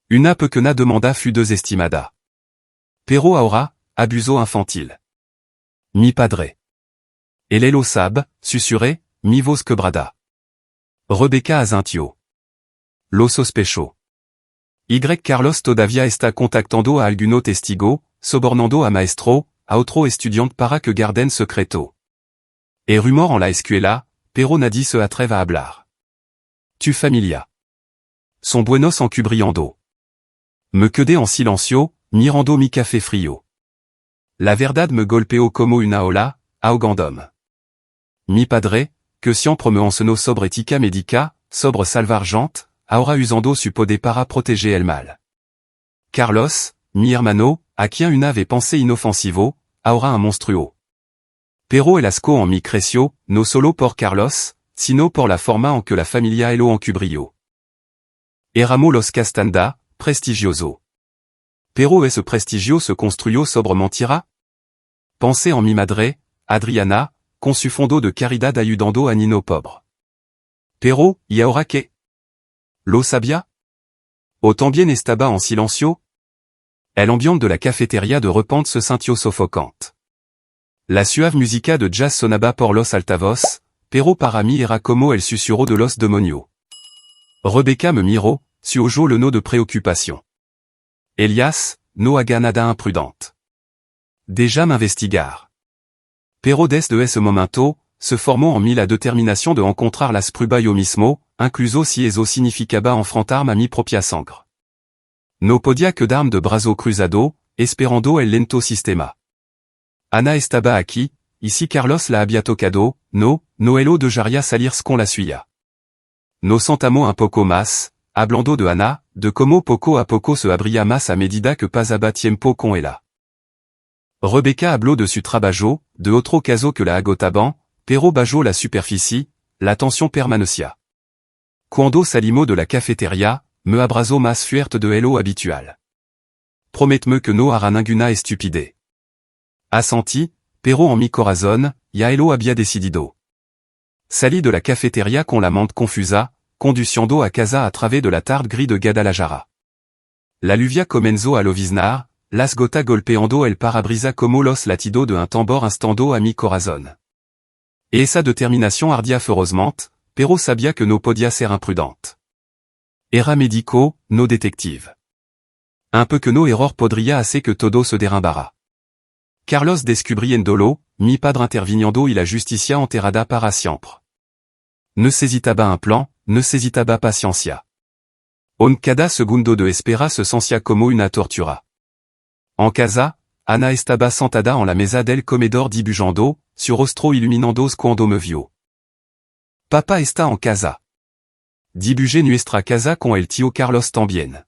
Una pequeña demanda fut desestimada. Pero ahora, abuso infantil. Mi padre. El lo sabe, susurré, mi voz quebrada. Rebecca asintió. Lo sospecho. Y Carlos todavía está contactando a alguno testigo, sobornando a maestro, a otro estudiante para que guarden secreto. Et rumor en la escuela, pero nadie se atreve a hablar. Tu familia. Son buenos encubriando. Me quedé en silencio, mirando mi café frío. La verdad me golpeó como una ola, ahogandome. Mi padre, que siempre me enseñó sobre ética médica, sobre salvar gente, ahora usando su poder para proteger el mal. Carlos, mi hermano, a quien una vez pensé inofensivo, ahora un monstruo. Pero el asco en mi creció, no solo por Carlos, sino por la forma en que la familia lo encubrió. Éramos los Castanda, prestigioso. Pero ese prestigio se construyó sobre mentira? Pensé en mi madre, Adriana, con su fondo de caridad ayudando a Nino pobre. Pero, ¿y ahora qué? ¿Lo sabía? ¿O también estaba en silencio? El ambiente de la cafeteria de repente se sintió soffocante. La suave musica de jazz sonaba por los altavoz, pero para mí era como el susurro de los demonios. Rebecca me miró, suojo le no de préoccupation. Elias, no haga nada imprudente. Déjà m'investigar. Pero desde ese momento, se formó en mí la determinación de encontrar las pruebas yo mismo, incluso si eso significaba enfrentarme a mi propia sangre. No podía quedarme de brazo cruzado, esperando el lento sistema. Ana estaba aquí, y si Carlos la había tocado, no elo dejaría salirse con la suya. Nos sentamos un poco más, hablando de Ana, de cómo poco a poco se abría más a medida que pasaba tiempo con ella. Rebecca habló de su trabajo, de otro caso que la agotaban, pero bajo la superficie, la tensión permanecía. Cuando salimos de la cafeteria, me abrazó más fuerte de lo habitual. Prometme que no hará ninguna estupidez. Assenti, pero en mi corazón, ya elo había decidido. Salí de la cafeteria con la mente confusa, conduciendo a casa a través de la tarde gris de Guadalajara. La lluvia comenzó a lloviznar, las gotas golpeando el parabrisa como los latidos de un tambor instando a mi corazón. Et esa determinación ardía ferozmente, pero sabía que no podía ser imprudente. Era médico, no detective. Un peu que no error podría hacer que todo se derrumbara. Carlos descubriéndolo, mi padre interviniendo y la justicia enterrada para siempre. Ne necesitaba un plan, ne necesitaba paciencia. En cada segundo de espera se sentía como una tortura. En casa, Ana estaba sentada en la mesa del comedor dibujando, su rostro iluminando cuando me vio. Papá está en casa. Dibujé nuestra casa con el tío Carlos también.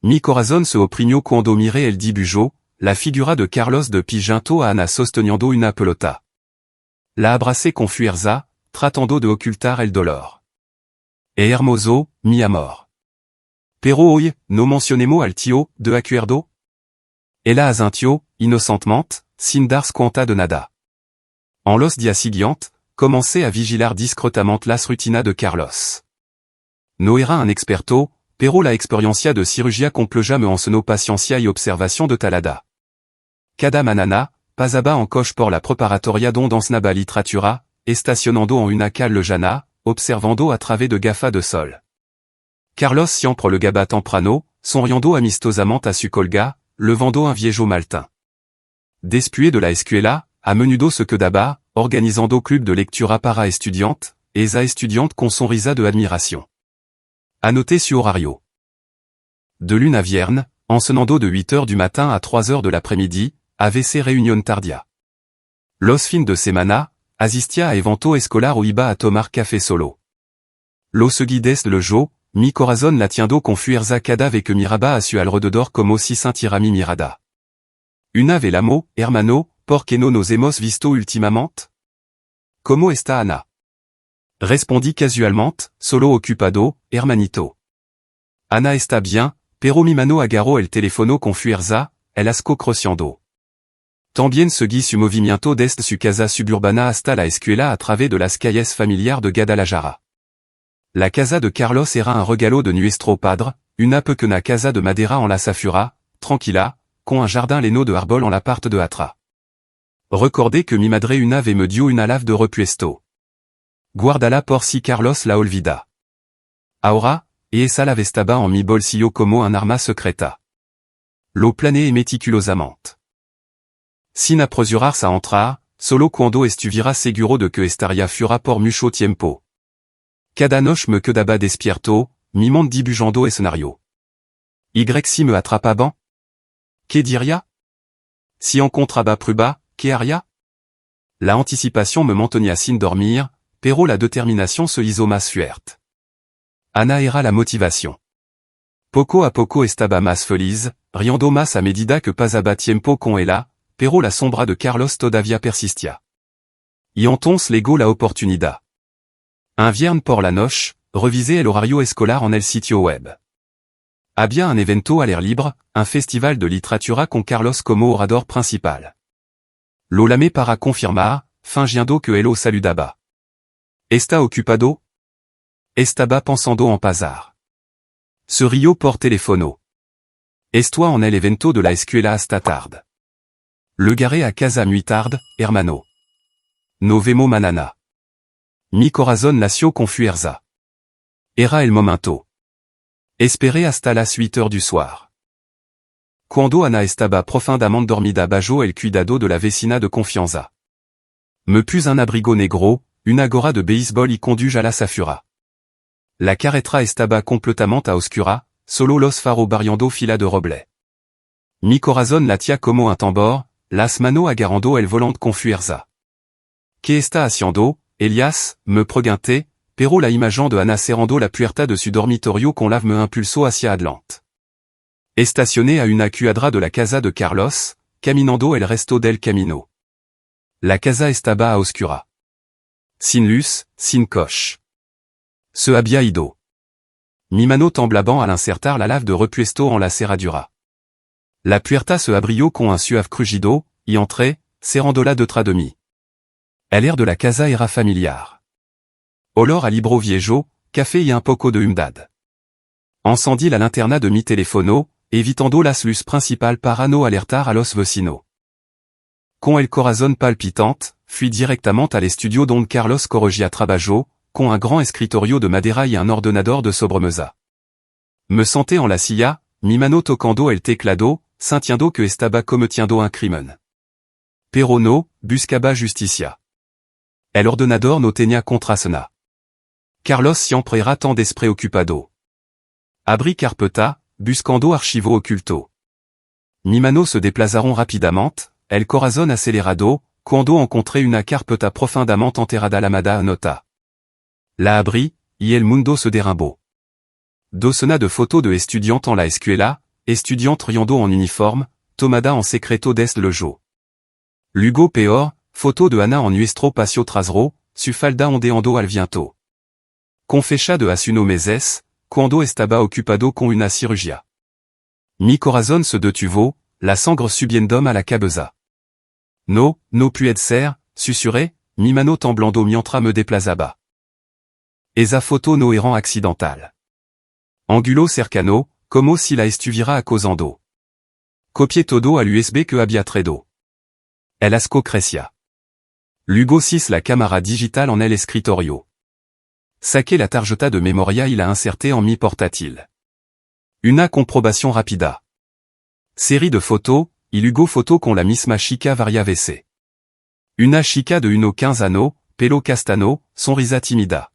Mi corazón se oprimió cuando miré el dibujo, la figura de Carlos de pie a Ana sosteniendo una pelota. La abracé con fuerza, tratando de ocultar el dolor. Hermoso, mi amor. Pero hoy, no mencionemos al tío, de acuerdo? Ella asintió, inocentemente, sin darse cuenta de nada. En los días siguientes, comencé a vigilar discretamente las rutinas de Carlos. No era un experto, pero la experiencia de cirugía compleja me enseñó paciencia y observación de talada. Cada manana, pasaba en coche por la preparatoria donde enseñaba literatura, estacionando en una calle lejana, observando a través de gafas de sol. Carlos siempre le gaba temprano, sonriendo amistosamente a su colga, levando un viejo maltin. Después de la escuela, a menudo se quedaba, organizando club de lectura para estudiantes, esa estudiante con sonrisa de admiración. Annoté su horario. De lune à viernes, enseignando de 8 heures du matin à 3 heures de l'après-midi, AVC réunion tardia. Los fin de semana, asistia a evento escolar o iba a tomar café solo. Lo seguides le jo, mi corazón latiendo con fuerza cada vez que miraba a su alrededor como si sintiera mi mirada. Una vez l'amo, hermano, por qué no nos hemos visto últimamente? ¿Cómo está Ana? Respondí casualmente, solo ocupado, hermanito. Ana está bien, pero mi mano agarró el teléfono con fuerza, el asco creciendo. También seguí su movimiento desde su casa suburbana hasta la escuela a través de las calles familiar de Guadalajara. La casa de Carlos era un regalo de nuestro padre, una pequeña casa de madera en la safura, tranquila, con un jardin lleno de árbol en la parte de atrás. Recordé que mi madre una vez me dio una lave de repuesto. Guárdala por si Carlos la olvida. Ahora, esa lave estaba en mi bolsillo como un arma secreta. Lo planeé meticulosamente. Sin apresurarse a entrar, solo cuando estuviera seguro de que estaría fuera por mucho tiempo. Cada noche me quedaba despierto, mi mente dibujando escenario. Y si me atrapaban? ¿Qué diría? Si encontraba prueba, ¿qué haría? La anticipación me mantenía sin dormir, pero la determinación se hizo más fuerte. Ana era la motivación. Poco a poco estaba más feliz, riendo más a medida que pasaba tiempo con ella, pero la sombra de Carlos todavía persistia. Y entonces llegó la oportunidad. Un viernes por la noche, revisé el horario escolar en el sitio web. Había un evento al air libre, un festival de literatura con Carlos como orador principal. Lo llamé para confirmar, fingiendo que él saludaba. ¿Está ocupado? Estaba pensando en pasar. Se rió por teléfono. Estua en el evento de la escuela hasta tarde. Llegaré a casa muy tarde, hermano. No vemos mañana. Mi corazón nació con fuerza. Era el momento. Esperé hasta las 8 du soir. Cuando Ana estaba profundamente dormida bajo el cuidado de la vecina de confianza. Me puse un abrigo negro, una gorra de béisbol y conduje a la safura. La carretera estaba completamente a oscura, solo los faros brillando fila de roble. Mi corazón latía como un tambor, las manos agarrando el volante con fuerza. ¿Qué está haciendo, Elias? Me pregunté, pero la imagen de Ana cerrando la puerta de su dormitorio con lave me impulsó hacia adelante. Estacioné a una cuadra de la casa de Carlos, caminando el resto del camino. La casa estaba a oscura. Sin luz, sin coche. Se había ido. Mi mano temblaba al insertar la lave de repuesto en la cerradura. La puerta se abrió con un suave crujido, y entré, cerrándola detrás de mí. El air de la casa era familiar. Olor a libro viejo, café y un poco de humedad. Encendí la linterna de mi teléfono, evitando las luces principales para no alertar a los vecinos. Con el corazón palpitante, fui directamente al estudio donde Carlos Correggia trabajó, con un grand escritorio de madera y un ordenador de sobremesa. Me senté en la silla, mi mano tocando el teclado, sintiendo que estaba cometiendo un crimen. Pero no, buscaba justicia. El ordenador no tenía contraseña. Carlos siempre era tan despreocupado. Abrí carpeta, buscando archivo oculto. Mi mano se desplazaron rapidamente, el corazón acelerado, cuando encontré una carpeta profundamente enterrada llamada nota. La abrí, y el mundo se derrumbó. Docena de fotos de estudiantes en la escuela, estudiantes riendo en uniforme, tomada en secreto desde el jo. Luego peor, foto de Ana en nuestro patio trasero, su falda ondeando al viento. Con fecha de hace unos meses, cuando estaba ocupado con una cirugía. Mi corazón se detuvo, la sangre subiendo a la cabeza. No puede ser, susurré, mi mano temblando mientras me desplazaba. Esa foto no era accidental. Angulo cercano, como si la estuviera acosando. Copié todo al USB que había traído. El asco crecía. Luego sis la cámara digital en el escritorio. Saqué la tarjeta de memoria y la inserté en mi portátil. Una comprobación rápida. Série de photos, y luego foto con la misma chica varias veces. Una chica de unos 15 años, pelo castano, sonrisa tímida.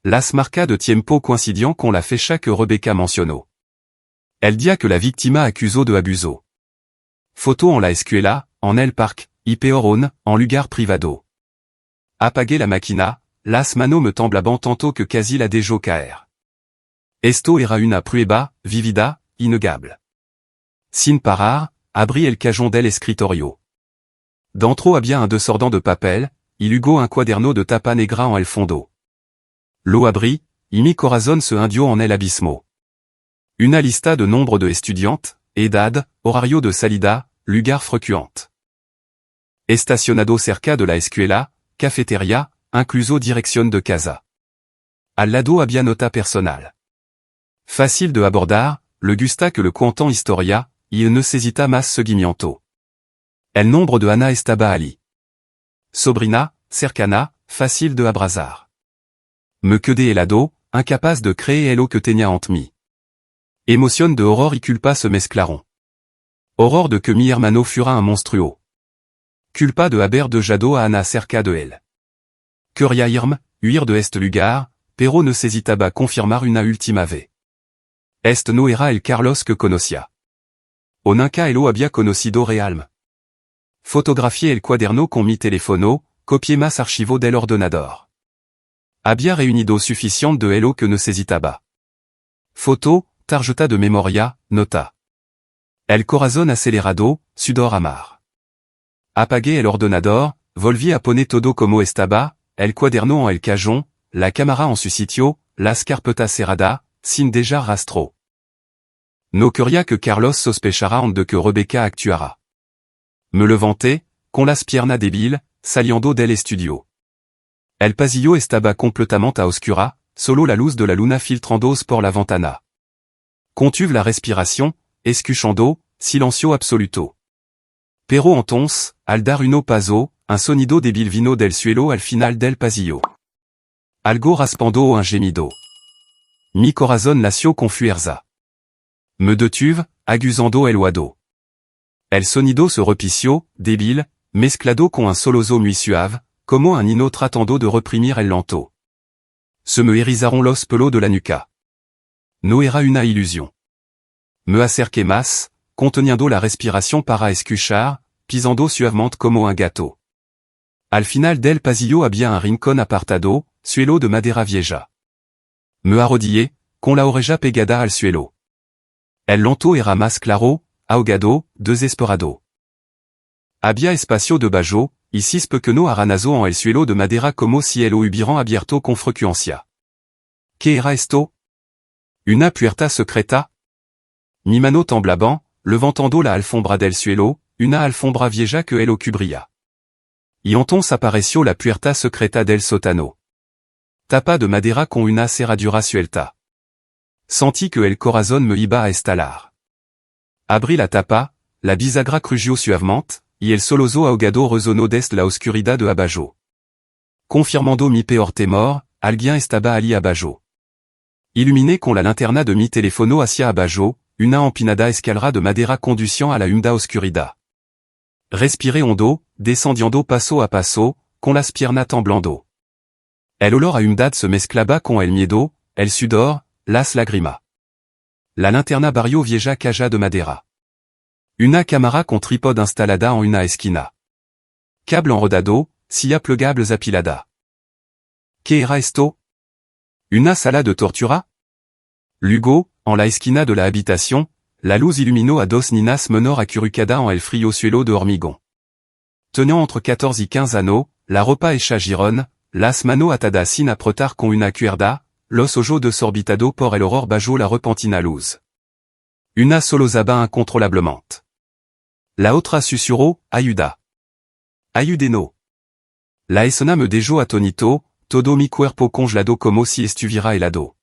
Las marcas de tiempo coincidían con la fecha que Rebecca mencionó. El día que la víctima acusó de abuso. Foto en la escuela, en el parque, y peor aún, en lugar privado. Apagué la máquina, las manos me temblaban tanto que casi la dejó caer. Esto era una prueba, vivida, innegable. Sin parar, abrí el cajón del escritorio. Dentro había un desorden de papel, y luego un cuaderno de tapa negra en el fondo. Lo abrí, y mi corazón se hundió en el abismo. Una lista de nombre de estudiantes, edad, horario de salida, lugar frecuente. Estacionado cerca de la escuela, cafetería, incluso dirección de casa. Al lado había nota personal. Fácil de abordar, le gusta que le cuentan historia, y il necesita más seguimiento. El nombre de Ana estaba allí. Sobrina, cercana, fácil de abrazar. Me quedé helado, incapaz de creer lo que tenía ante mí. Emoción de horror y culpa se mezclaron. Horror de que mi hermano fuera un monstruo. Culpa de haber dejado a Ana cerca de él. Quería irme, huir de este lugar, pero necesitaba confirmar una última vez. Este no era el Carlos que conocía. O nunca lo había conocido realmente. Fotografié el cuaderno con mi teléfono, copié más archivo del ordenador. Había reunido suficiente de lo que necesitaba. Foto, tarjeta de memoria, nota. El corazón acelerado, sudor amar. Apagué el ordenador, volví a poner todo como estaba, el cuaderno en el cajón, la cámara en su sitio, las carpetas cerradas, sin dejar rastro. No quería que Carlos sospechara de que Rebecca actuara. Me levanté, con las piernas débiles, saliendo del estudio. El pasillo estaba completamente a oscura, solo la luz de la luna filtrando por la ventana. Contuve la respiración, escuchando, silencio absoluto. Pero entonces, al dar uno paso, un sonido débil vino del suelo al final del pasillo. Algo raspando o un gemido. Mi corazón lacio con fuerza. Me detuve, aguzando el guado. El sonido se repició, débil, mezclado con un soloso muy suave, como un hino tratando de reprimir el llanto. Se me erizaron los pelos de la nuca. No era una ilusión. Me acerqué más, conteniendo la respiration para escuchar, pisando suavemente como un gato. Al final del pasillo había un rincón apartado, suelo de madera vieja. Me arrodillé, con la oreja pegada al suelo. El llanto era más claro, ahogado, desesperado. Había espacio debajo, y cispe que no aranazo en el suelo de madera como si el hubieran abierto con frecuencia. ¿Qué era esto? ¿Una puerta secreta? Mi mano temblaban, levantando la alfombra del suelo, una alfombra vieja que él cubría. Y entonces apareció la puerta secreta del sótano. Tapa de madera con una cerradura suelta. Senti que el corazón me iba a estallar. Abrí la tapa, la bisagra crujió suavemente, y el soloso ahogado resonó desde la oscuridad de abajo. Confirmando mi peor temor, alguien estaba allí abajo. Illuminé con la linterna de mi teléfono hacia abajo, una empinada escalera de madera conduciant a la húmeda oscuridad. Respiré hondo, descendiendo paso a paso, con las piernas temblando. El olor a humedad se mezclaba con el miedo, el sudor, las lágrimas. La linterna barrió vieja caja de madera. Una cámara con trípode instalada en una esquina. Cable enrodado, silla plegables apilada. ¿Qué era esto? ¿Una sala de tortura? Luego, en la esquina de la habitación, la luz iluminó a dos ninas menor acurrucadas en el frío suelo de hormigón. Tenant entre 14 y 15 años, la ropa hecha girón, las manos atadas sin apretar con una cuerda, los ojos desorbitados por el horror bajo la repentina luz. Una solo s'abat incontrolablement. La otra susurró, ayuda. Ayúdenos. La escena me dejó atónito, todo mi cuerpo congelado como si estuviera helado.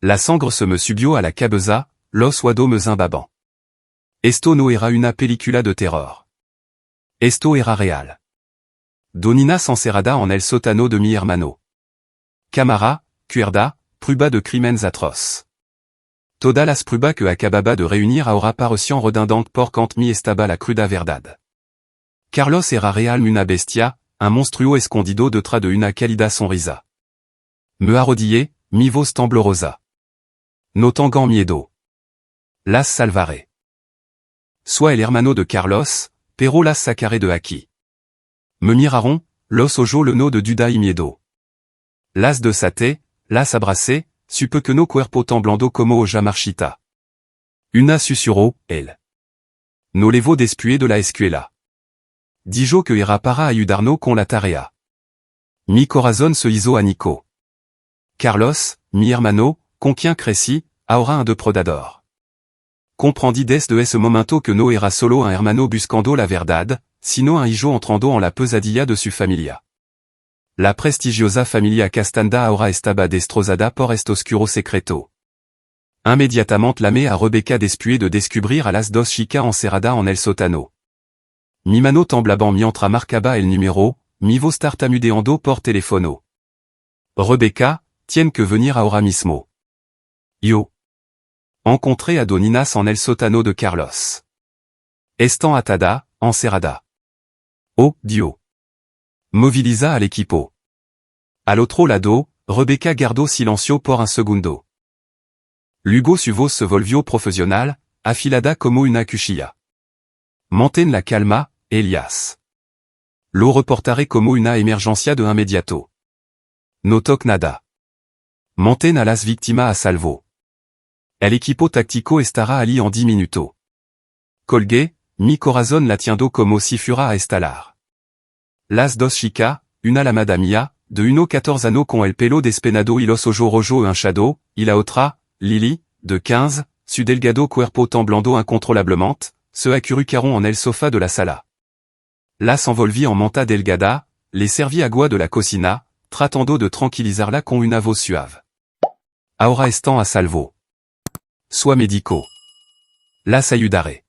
La sangre se me subió a la cabeza, los oídos me zimbaban. Esto no era una película de terror. Esto era real. Doninas encerrada en el sótano de mi hermano. Cámara, cuerda, prueba de crímenes atroces. Todas las pruebas que acababa de reunir ahora parecían redundantes porque mi estaba la cruda verdad. Carlos era real una bestia, un monstruo escondido detrás de una cálida sonrisa. Me arrodillé, mi voz temblorosa. No tengan miedo. Las salvaré. Soy el hermano de Carlos, pero las sacaré de aquí. Me miraron, los ojos llenos de duda y miedo. Las desaté, las abracé, supe que no cuerpo temblando como hoja marchita. Una susurró, él. No levó después de la escuela. Dijo que era para ayudarnos con la tarea. Mi corazón se hizo añicos. Carlos, mi hermano, con quien crecí, ahora un depredador. Comprendí desde ese momento que no era solo un hermano buscando la verdad, sino un hijo entrando en la pesadilla de su familia. La prestigiosa familia Castanda ahora estaba destrozada por este oscuro secreto. Inmediatamente llamé a Rebecca después de descubrir a las dos chicas encerradas en el sótano. Mi mano temblaba mientras marcaba el número, mi voz tartamudeando por teléfono. Rebecca, tiene que venir ahora mismo. Yo. Encontré a Doninas en el sótano de Carlos. Están atada, encerrada. Oh, Dios. Moviliza al equipo. Al otro lado, Rebecca guardó silencio por un segundo. Luego su voz se volvió profesional, afilada como una cuchilla. Mantén la calma, Elias. Lo reportaré como una emergencia de inmediato. No toque nada. Mantén a las víctimas a salvo. El equipo táctico estará allí en 10 minutos. Colgué, mi corazón latiendo como si fuera a estallar. Las dos chicas, una la madamia, de 14 años con el pelo despeinado y los ojos rojos hinchados, y la otra, Lily, de 15, su delgado cuerpo temblando incontrolablement, se acurrucaron en el sofá de la sala. Las envolví en manta delgada, les serví agua de la cocina, tratando de tranquilizarla con una voz suave. Ahora están a salvo. Sois médico. Las ayudaré.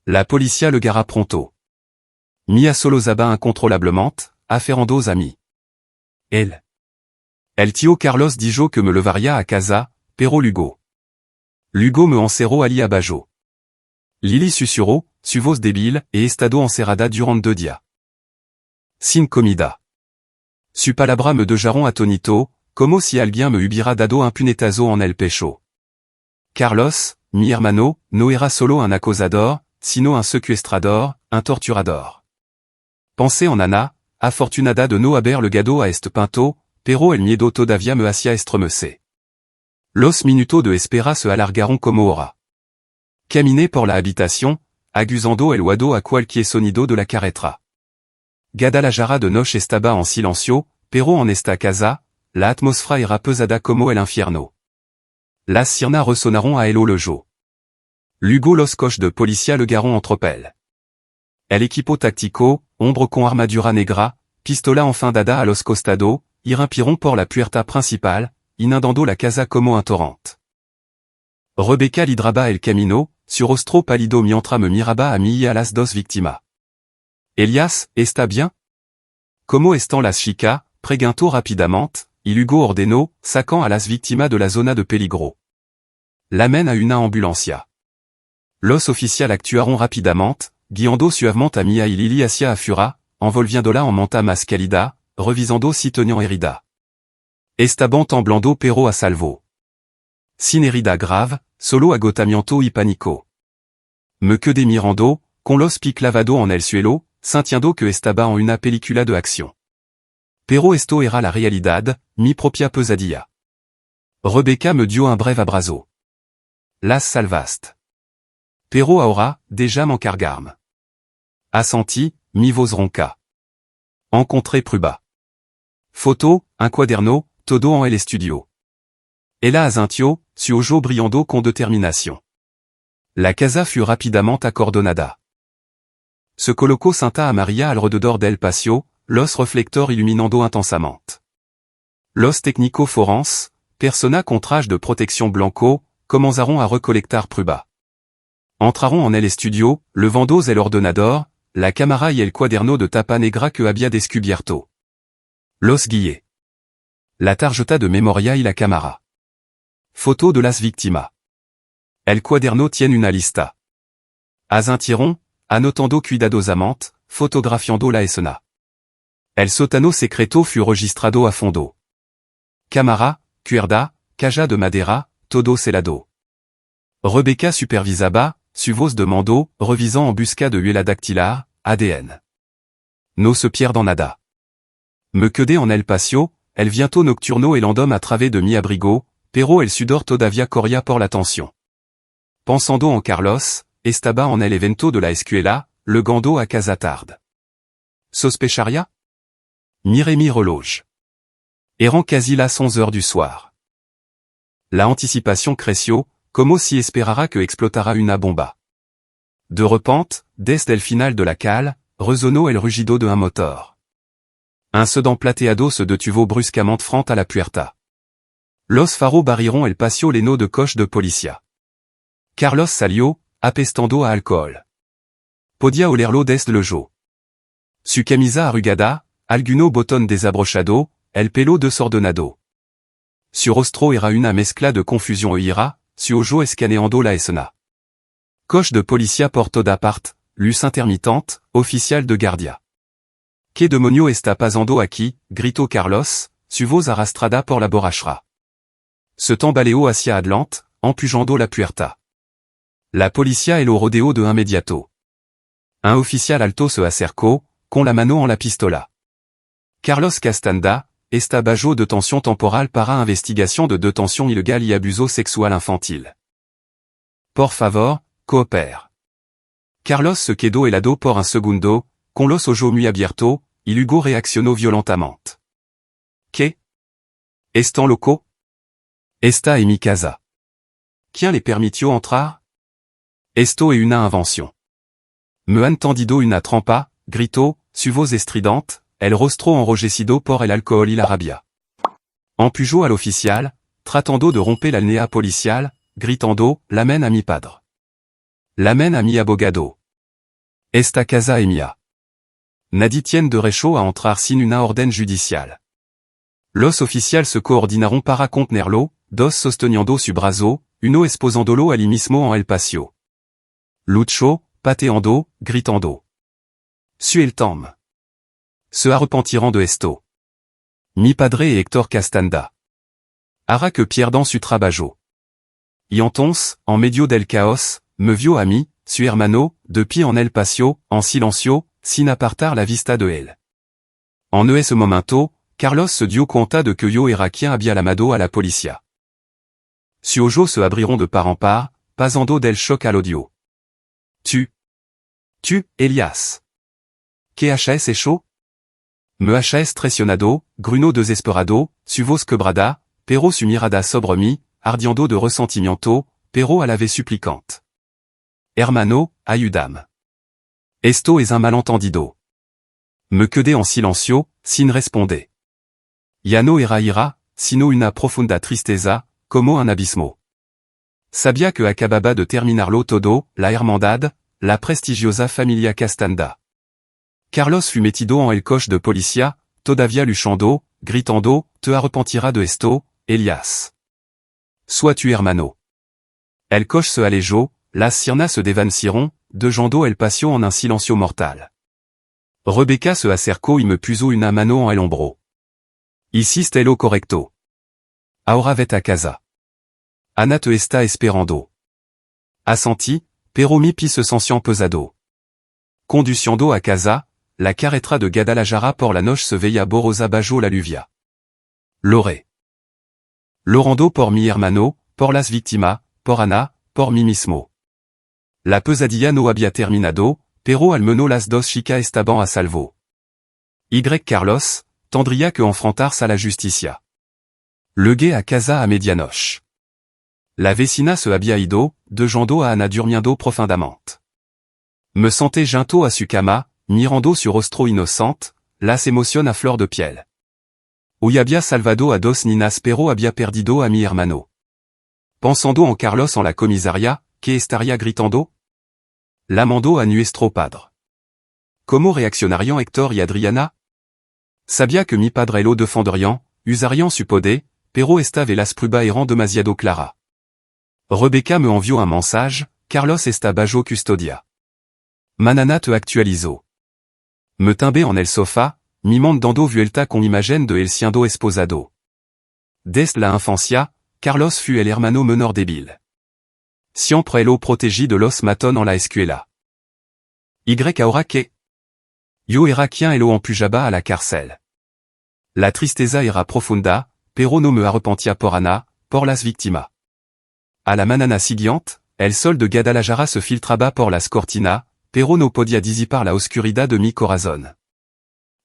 La policia le gara pronto. Mia solo zaba incontrôlablement, afferrando aux amis. El tio Carlos dijo que me levaria a casa, pero Lugo. Lugo me encerró ali abajo. Lili susurró, su voz débil, et estado encerrada durant 2 días. Sin comida. Su palabra me dejaron atonito, como si alguien me hubiera dado un puñetazo en el pecho. Carlos, mi hermano, no era solo un acosador, sino un secuestrador, un torturador. Pensé en Ana, afortunada de no haber legado a este pinto, pero el miedo todavía me hacía estremecer. Los minutos de espera se alargaron como hora. Caminé por la habitación, aguzando el guado a cualquier sonido de la carretera. Gada la jara de noche estaba en silencio, pero en esta casa, la atmósfera era pesada como el infierno. Las sirnas resonaron a el ojo. Luego los coches de policía llegaron en tropel. El equipo táctico, hombre con armadura negra, pistola enfundada a los costados, irrumpieron por la puerta principal, inundando la casa como un torrent. Rebecca lidraba el camino, su rostro pálido mientras me miraba a mí y a las dos víctimas. Elias, ¿está bien? ¿Cómo están las chicas? Preguntó rapidamente, y Lugo ordenó, sacant a las víctimas de la zona de peligro. L'amène a una ambulancia. Los oficiales actuaron rapidamente, guiando suavement a Mia y Lili hacia Afura, envolviéndola en manta más cálida, revisando si tenían herida. Estaban temblando pero a salvo. Sin herida grave, solo agotamiento y pánico. Me quedé mirando, con los pies clavados en el suelo, sintiendo que estaba en una película de acción. Pero esto era la realidad, mi propia pesadilla. Rebecca me dio un breve abrazo. Las salvaste. Pero ahora, déjà m'encargarme. Assenti, mi voz ronca. Encontré prueba. Photo, un cuaderno, todo en el estudio. Ella azintio, su ojo brillando con determinación. La casa fut rapidamente acordonada. Se colocó Santa a María alrededor del patio, los reflectores iluminando intensamente. Los técnicos forenses, persona con traje de protección blanco, comenzaron a recolectar prueba. Entraron en el estudio, levando el ordenador, la cámara y el cuaderno de tapa negra que había descubierto. Los guillés. La tarjeta de memoria y la cámara. Photo de las víctimas. El cuaderno tiene una lista. Azintieron, anotando cuidadosamente, fotografiando la escena. El sótano secreto fut registrado a fondo. Cámara, cuerda, caja de madera, todo selado. Rebecca supervisaba, su voz demandó, revisant en busca de huella dactilar, ADN. No se pierdan nada. Me quedé en el patio, el viento nocturno el andom a través de mi abrigo, pero el sudor todavía corría por la tensión. Pensando en Carlos, estaba en el evento de la escuela, llegando a casa tarde. Sospecharia? Miré mi reloj. Eran casi las 11 heures du soir. La anticipación creció, como si esperara que explotara una bomba. De repente, desde el final de la calle, résonnó el rugido de un motor. Un sedan plateado se detuvo bruscamente frente à la puerta. Los faros barrieron el patio lleno de coches de policía. Carlos salió, apestando a alcohol. Podía olerlo desde lejos. Su camisa arrugada, algunos botones desabrochados, el pelo desordenado. Su rostro era una mezcla de confusión e ira, su ojo escaneando la escena. Coche de policía por toda parte, luz intermitente, oficial de guardia. ¿Qué demonio está pasando aquí? Gritó Carlos, su voz arrastrada por la borrachera. Se tambaleó hacia adelante, empujando la puerta. La policía el rodeo de inmediato. Un oficial alto se acercó, con la mano en la pistola. Carlos Castanda, está bajo detención temporal para investigación de detención ilegal y abuso sexual infantil. Por favor, coopere. Carlos se quedó helado por un segundo, con los ojos muy abiertos, y luego reaccionó violentamente. ¿Qué? ¿Están loco? Esta es mi casa. ¿Quién le permitió entrar? Esto es una invención. Me han tendido una trampa, gritó, su voz estridente, el rostro enrojecido por el alcohol y la rabia. Empujó al oficial, tratando de romper la línea policial, gritando, l'amène a mi padre. L'amène à mi abogado. Esta casa emia. Naditienne de Recho a entrar sin una orden judicial. Los oficiales se coordinaron para contenerlo, dos sosteniendo su brazo, uno esposandolo al mismo en el patio. Lucho, pateando, gritando. Sueltam. Se arrepentirant de esto. Mi padre et Héctor Castanda. Hará que pierdan su trabajo. Y entonces, en medio del caos, me vio a mí, su hermano, de pie en el patio, en silencio, sin apartar la vista de él. En ese momento, Carlos se dio cuenta de que yo era quien había llamado a la policía. Su ojos se abriron de par en par, pasando del choc al odio. Tu, Elias. ¿Qué has hecho? Me has traicionado, Gruno desesperado, su voz quebrada, pero su mirada sobre mí, ardiendo de resentimiento, pero a la vez suplicante. Hermano, ayúdame. Esto es un malentendido. Me quedé en silencio, sin responder. Ya no era ira, sino una profunda tristeza, como un abismo. Sabía que acababa de terminarlo todo, la hermandad, la prestigiosa familia Castanda. Carlos fut metido en el coche de policía, todavía luchando, gritando, te arrepentiras de esto, Elias. Sois tu hermano. El coche se alejó, las sirnas se desvanecieron, dejando el patio en un silencio mortal. Rebecca se acercó y me puso una mano en el hombro. Hiciste lo correcto. Ahora vete a casa. Ana te está esperando. Asentí, pero mi pie se sentia pesado. Conduciendo a casa, la carretera de Guadalajara por la noche se veía borrosa bajo la lluvia. Loré. Lorando por mi hermano, por las víctimas, por Ana, por mí mismo. La pesadilla no había terminado, pero al menos las dos chicas estaban a salvo. Y Carlos, tendría que enfrentarse a la justicia. Llegué a casa a medianoche. La vecina se había ido, dejando a Ana durmiendo profundamente. Me senté junto a su cama, mirando su rostro inocente, las emoción a flor de piel. Hoy había salvado a dos niñas pero había perdido a mi hermano. Pensando en Carlos en la comisaría, que estaría gritando? Llamando a nuestro padre. ¿Cómo reaccionarían Héctor y Adriana? Sabía que mi padre lo defenderían, usarían su poder, pero esta vez las pruebas eran demasiado clara. Rebecca me envió un mensage, Carlos está bajo custodia. Manana te actualizó. Me tumbé en el sofá, mi mandando vuelta con imagen de el siendo esposado. Desde la infancia, Carlos fut el hermano menor débil. Siempre lo protegí de los maton en la escuela. Y ahora que? Yo era quien elo en pujaba a la cárcel. La tristeza era profunda, pero no me arrepentia por Ana, por las víctimas. A la manana siguiente, el sol de Guadalajara se filtraba por las cortinas, pero no podía disipar la oscuridad de mi corazón.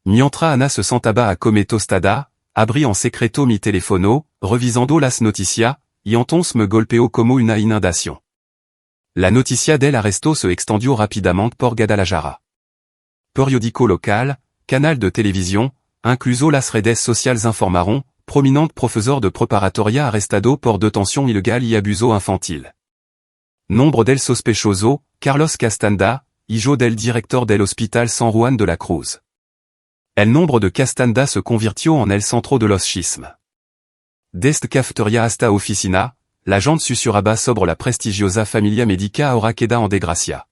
Mientras Ana se sentaba a comer tostada, abrí en secreto mi teléfono, revisando las noticias, y entonces me golpeó como una inundación. La noticia del arresto se extendió rápidamente por Guadalajara. Periódico local, canal de televisión, incluso las redes sociales informaron, prominente profesor de preparatoria arrestado por detención ilegal y abuso infantil. Nombre del sospechoso, Carlos Castanda, hijo del director del Hospital San Juan de la Cruz. El nombre de Castanda se convirtió en el centro de los chismes. Desde cafetería hasta oficina, la gente susurraba sobre la prestigiosa familia médica ahora queda en desgracia.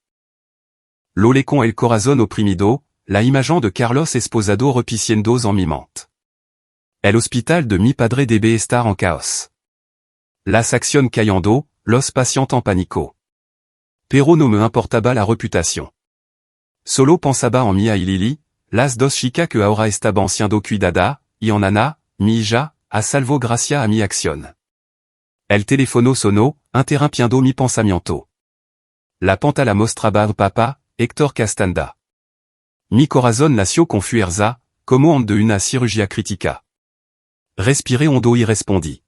Lo con el corazón oprimido, la imagen de Carlos esposado repitiendo en mi mente. El hospital de mi padre debe estar en caos. Las acciones cayendo, los pacientes en pánico. Pero no me importaba la reputación. Solo pensaba en Mia y Lili, las dos chicas que ahora estaban siendo cuidada, y en Ana, mi hija, a salvo gracias a mi acción. El teléfono sonó, interrumpiendo mi pensamiento. La pantalla mostraba al papa, Héctor Castanda. Mi corazón nació con fuerza, como en de una cirugía crítica. Respiré hondo y respondí.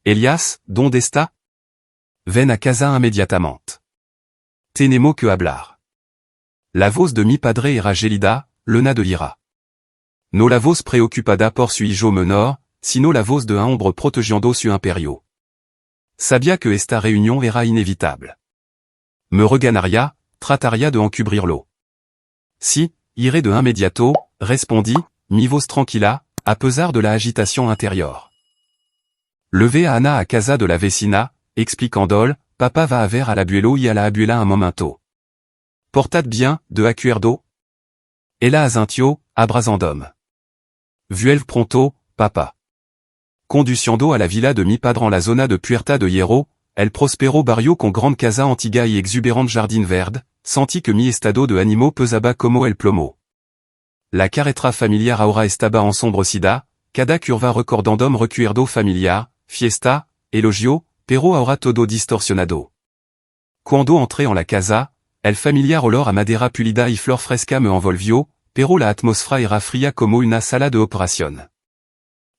Elias, ¿dónde está? Ven a casa inmediatamente. Tenemos que hablar. La voz de mi padre era gélida, llena de ira. No la voz preocupada por su hijo menor, sino la voz de un hombre protegiendo su imperio. Sabía que esta reunión era inévitable. Me reganaria, trataria de encubrir l'eau. Si, iré de immediato, répondit, mi vos tranquilla, à pesar de la agitation intérieure. Levé à Anna à casa de la vecina, expliquant Dol, papa va haver à la buelo y a la abuela un momento. Portad bien, de acuerdo? Ella azintio, abrazandum. Vuelve pronto, papa. Conduciendo a la villa de mi padre en la zona de Puerta de Hierro, el prospero barrio con grande casa antiga y exuberante jardin verde, senti que mi estado de animo pesaba como el plomo. La carretra familiar ahora estaba en sombre sida, cada curva recordandum recuerdo familiar, fiesta, elogio, pero ahora todo distorsionado. Cuando entré en la casa, el familiar olor a madera pulida y flor fresca me envolvió, pero la atmósfera era fría como una sala de operación.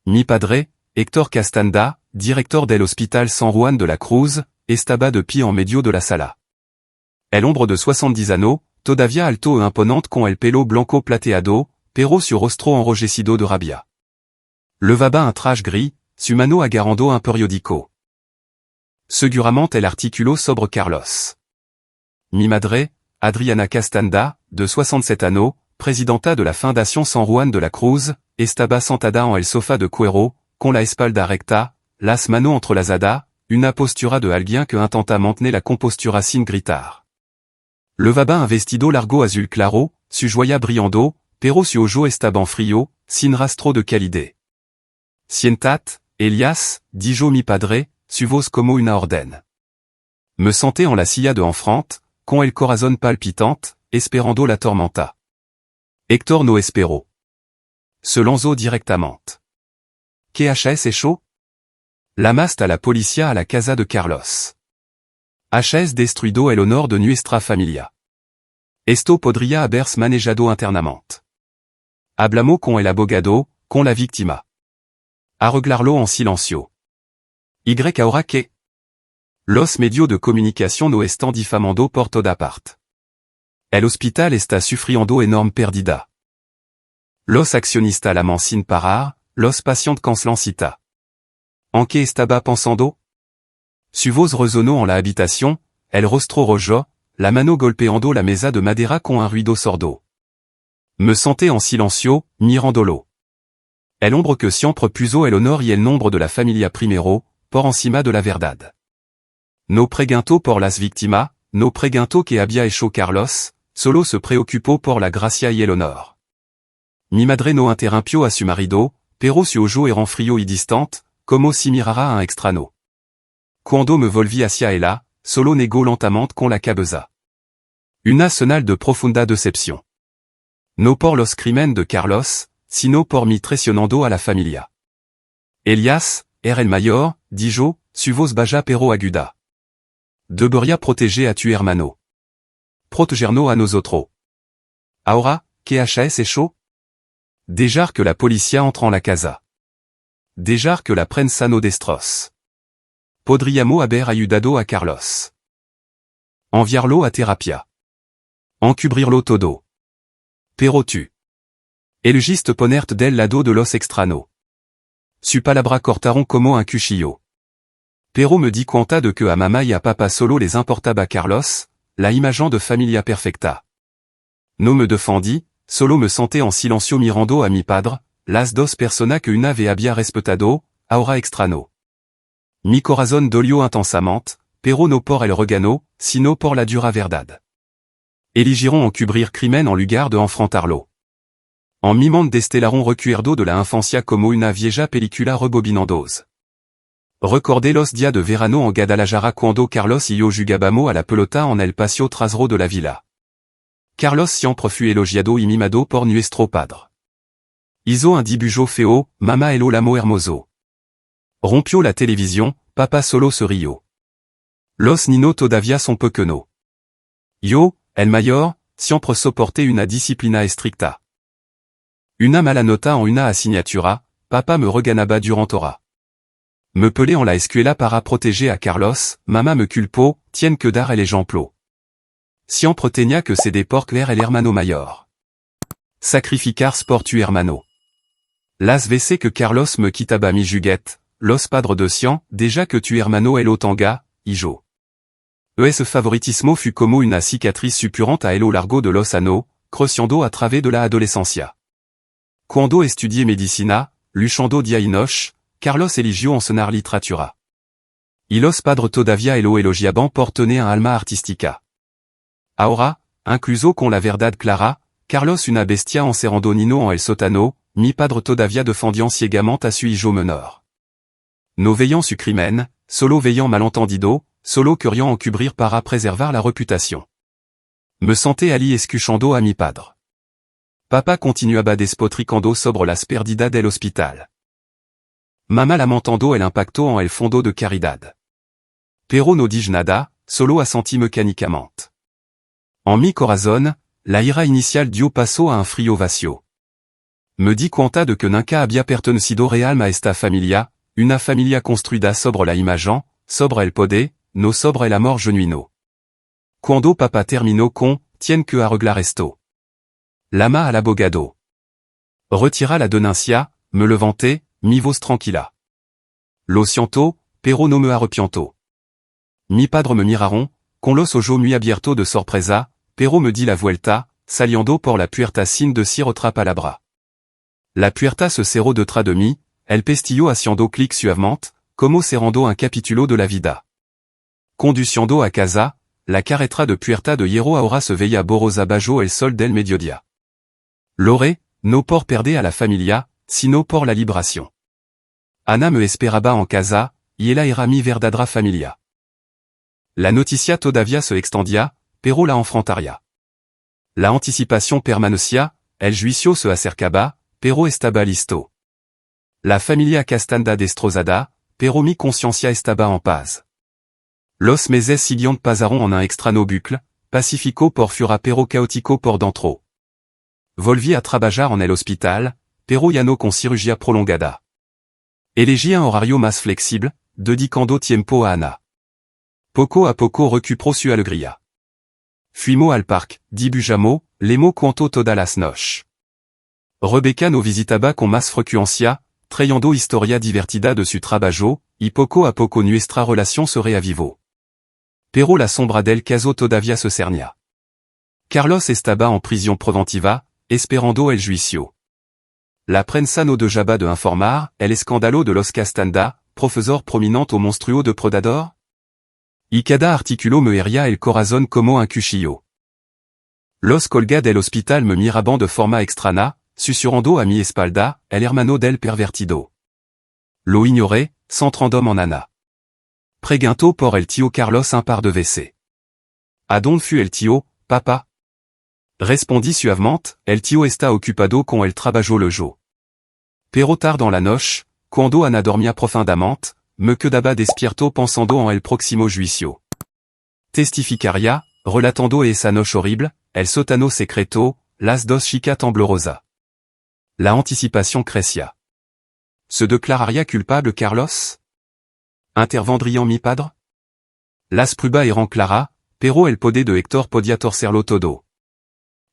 Mi padre, Héctor Castanda, director del Hospital San Juan de la Cruz, estaba de pie en medio de la sala. El hombre de 70 años, todavía alto e imponente con el pelo blanco plateado, pero su rostro enrojecido de rabia. Levaba un traje gris, su mano agarrando un periódico. Seguramente el articuló sobre Carlos. Mi madre, Adriana Castanda, de 67 años, presidenta de la Fundación San Juan de la Cruz, estaba sentada en el sofá de cuero, con la espalda recta, las manos entrelazadas, una postura de alguien que intenta mantener la compostura sin gritar. Levaba un vestido largo azul claro, su joya brillando, pero su ojo estaba frío, sin rastro de calidez. Sientat, Elias, dijo mi padre, su voz como una orden. Me senté en la silla de enfrente, con el corazón palpitante, esperando la tormenta. Héctor no esperó. Se lanzó directamente. ¿Qué HS es chaud? Llamaste a la policía a la casa de Carlos. HS destruido el honor de nuestra familia. Esto podría haberse manejado internamente. Hablamos con el abogado, con la víctima. Arreglarlo en silencio. Y ahora que? Los medios de comunicación no están difamando por toda parte. El hospital está sufriendo enorme pérdida. Los accionistas laman sin parar, los pacientes cancelan cita. ¿En qué estaba pensando? Su voz resonó en la habitación, el rostro rojo, la mano golpeando la mesa de madera con un ruido sordo. Me senté en silencio, mirándolo. El hombre que siempre puso el honor y el nombre de la familia primero, por encima de la verdad. No preguntó por las víctimas, no preguntó que había hecho Carlos, solo se preocupó por la gracia y el honor. Mi madre no interrumpió a su marido, pero su ojo era frío y distante, como si mirara a un extraño. Cuando me volví hacia ella, solo negó lentamente con la cabeza. Una señal de profunda decepción. No por los crímenes de Carlos, sino por mi traicionando a la familia. Elias, era el mayor, dijo, su voz baja pero aguda. Debería proteger a tu hermano. Protegernos a nosotros. Ahora, ¿qué HS es chaud? Dejar que la policía entre en la casa. Dejar que la prensa no destroce. Podríamos haber ayudado a Carlos. Enviarlo a terapia. Encubrirlo todo. Pero tu. Elegiste ponerte del lado de los extraños. Su palabra cortaron como un cuchillo. Pero me di cuenta de que a mamá y a papa solo les importaba Carlos, la imagen de familia perfecta. No me defendí, solo me senté en silencio mirando a mi padre, las dos personas que una vez había respetado, ahora extraño. Mi corazón dolió intensamente, pero no por el regano, sino por la dura verdad. Eligieron encubrir crimen en lugar de enfrentarlo. En mi mente destelaron recuerdo de la infancia como una vieja película rebobinandosa. Recordé los días de verano en Guadalajara cuando Carlos y yo jugábamos a la pelota en el patio trasero de la villa. Carlos siempre fue elogiado y mimado por nuestro padre. Hizo un dibujo feo, mamá el amo hermoso. Rompió la televisión, papa solo se rió. Los niños todavía son pequeños. Yo, el mayor, siempre soporté una disciplina estricta. Una mala nota en una asignatura, papa me reganaba durant hora. Me pelé en la escuela para proteger a Carlos, mamá me culpó, tiene que dar el ejemplo. Siempre tenía que ceder por ver el hermano mayor. Sacrificar por tu hermano. Las veces que Carlos me quitaba mi juguete, los padres de Sian, déjà que tu hermano el otanga, y yo. Es favoritismo fu como una cicatriz suppurante a lo largo de los años, creciendo a través de la adolescencia. Cuando estudié medicina, luchando dia y noche, Carlos eligió enseñar literatura. Y los padres todavía lo elogiaban por tener un alma artística. Ahora, incluso con la verdad clara, Carlos una bestia encerrando Nino en el sótano, mi padre todavía defendiant ciegamente a su hijo menor. No veillant su crimen, solo veillant malentendido, solo queriant encubrir para preservar la reputación. Me senté allí escuchando a mi padre. Papa continuaba despotricando sobre las pérdidas del hospital. Mamá lamentando el impacto en el fondo de caridad. Pero no dije nada, solo assenti mécaniquement. En mi corazón, la ira inicial dio paso a un frío vacío. Me di cuenta de que nunca había pertenecido real a esta familia, una familia construida sobre la imagen, sobre el poder, no sobre el amor genuino. Cuando papa terminó con, tien que arreglar esto. Lama al abogado. Retira la denuncia, me levanté, mi voz tranquila. Lo siento, pero no me arrepiento. Mi padre me miraron, con los ojos muy abiertos de sorpresa, pero me di la vuelta, saliendo por la puerta sin decir otra palabra. La puerta se cerró detrás de mí, el pestillo haciendo clic suavemente, como cerrando un capítulo de la vida. Conduciendo a casa, la carretera de puerta de hierro ahora se veía borrosa bajo el sol del mediodía. Loré, no por perder a la familia, sino por la liberación. Ana me esperaba en casa, y ella era mi verdadera familia. La noticia todavía se extendía, pero la enfrentaría. La anticipación permanecía, el juicio se acercaba, pero estaba listo. La familia Castanda destrozada, pero mi conciencia estaba en paz. Los meses siguientes pasaron en un extraño bucle, pacífico por fuera pero caótico por dentro. Volví a trabajar en el hospital, pero ya no con cirugía prolongada. Elegí un horario más flexible, dedicando tiempo a Ana. Poco a poco recuperó su alegría. Fuimos al parque, dibujamos, lemo cuanto todas las noches. Rebecca nos visitaba con más frecuencia, trayendo historia divertida de su trabajo, y poco a poco nuestra relación se reavivó. Pero la sombra del caso todavía se cernía. Carlos estaba en prisión preventiva, esperando el juicio. La prensa no dejaba de informar, el escándalo de los Castanda, profesor prominente o monstruo de predador? Y cada artículo me hería el corazón como un cuchillo. Los colgas del hospital me miraban de forma extraña, susurrando a mi espalda, el hermano del pervertido. Lo ignoré, centrando en Ana. Preguntó por el tío Carlos un par de veces. ¿A dónde fue el tío, papa? Respondí suavemente, el tío está ocupado con el trabajo lejo. Pero tard en la noche, cuando Ana dormía profundamente, me quedaba despierto pensando en el próximo juicio. Testificaría, relatando esa noche horrible, el sótano secreto, las dos chicas temblorosas. La anticipación crecía. ¿Se declararía culpable Carlos? ¿Intervendría mi padre? Las pruebas eran claras, pero el poder de Héctor podía torcerlo todo.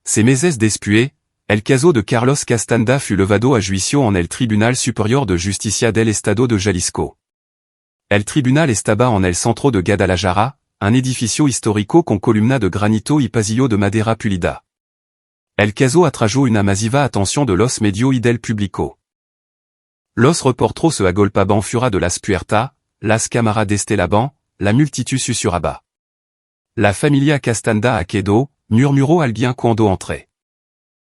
Ces meses después, el caso de Carlos Castanda fut levado a juicio en el Tribunal Superior de Justicia del Estado de Jalisco. El tribunal estaba en el centro de Guadalajara, un edificio histórico con columnas de granito y pasillo de madera pulida. El caso atrajo una masiva atención de los medios y del público. Los reporteros se agolpaban fuera de las puertas, las cámaras destelaban, la multitud susurraba. La familia Castanda quedó, murmuró alguien cuando entré.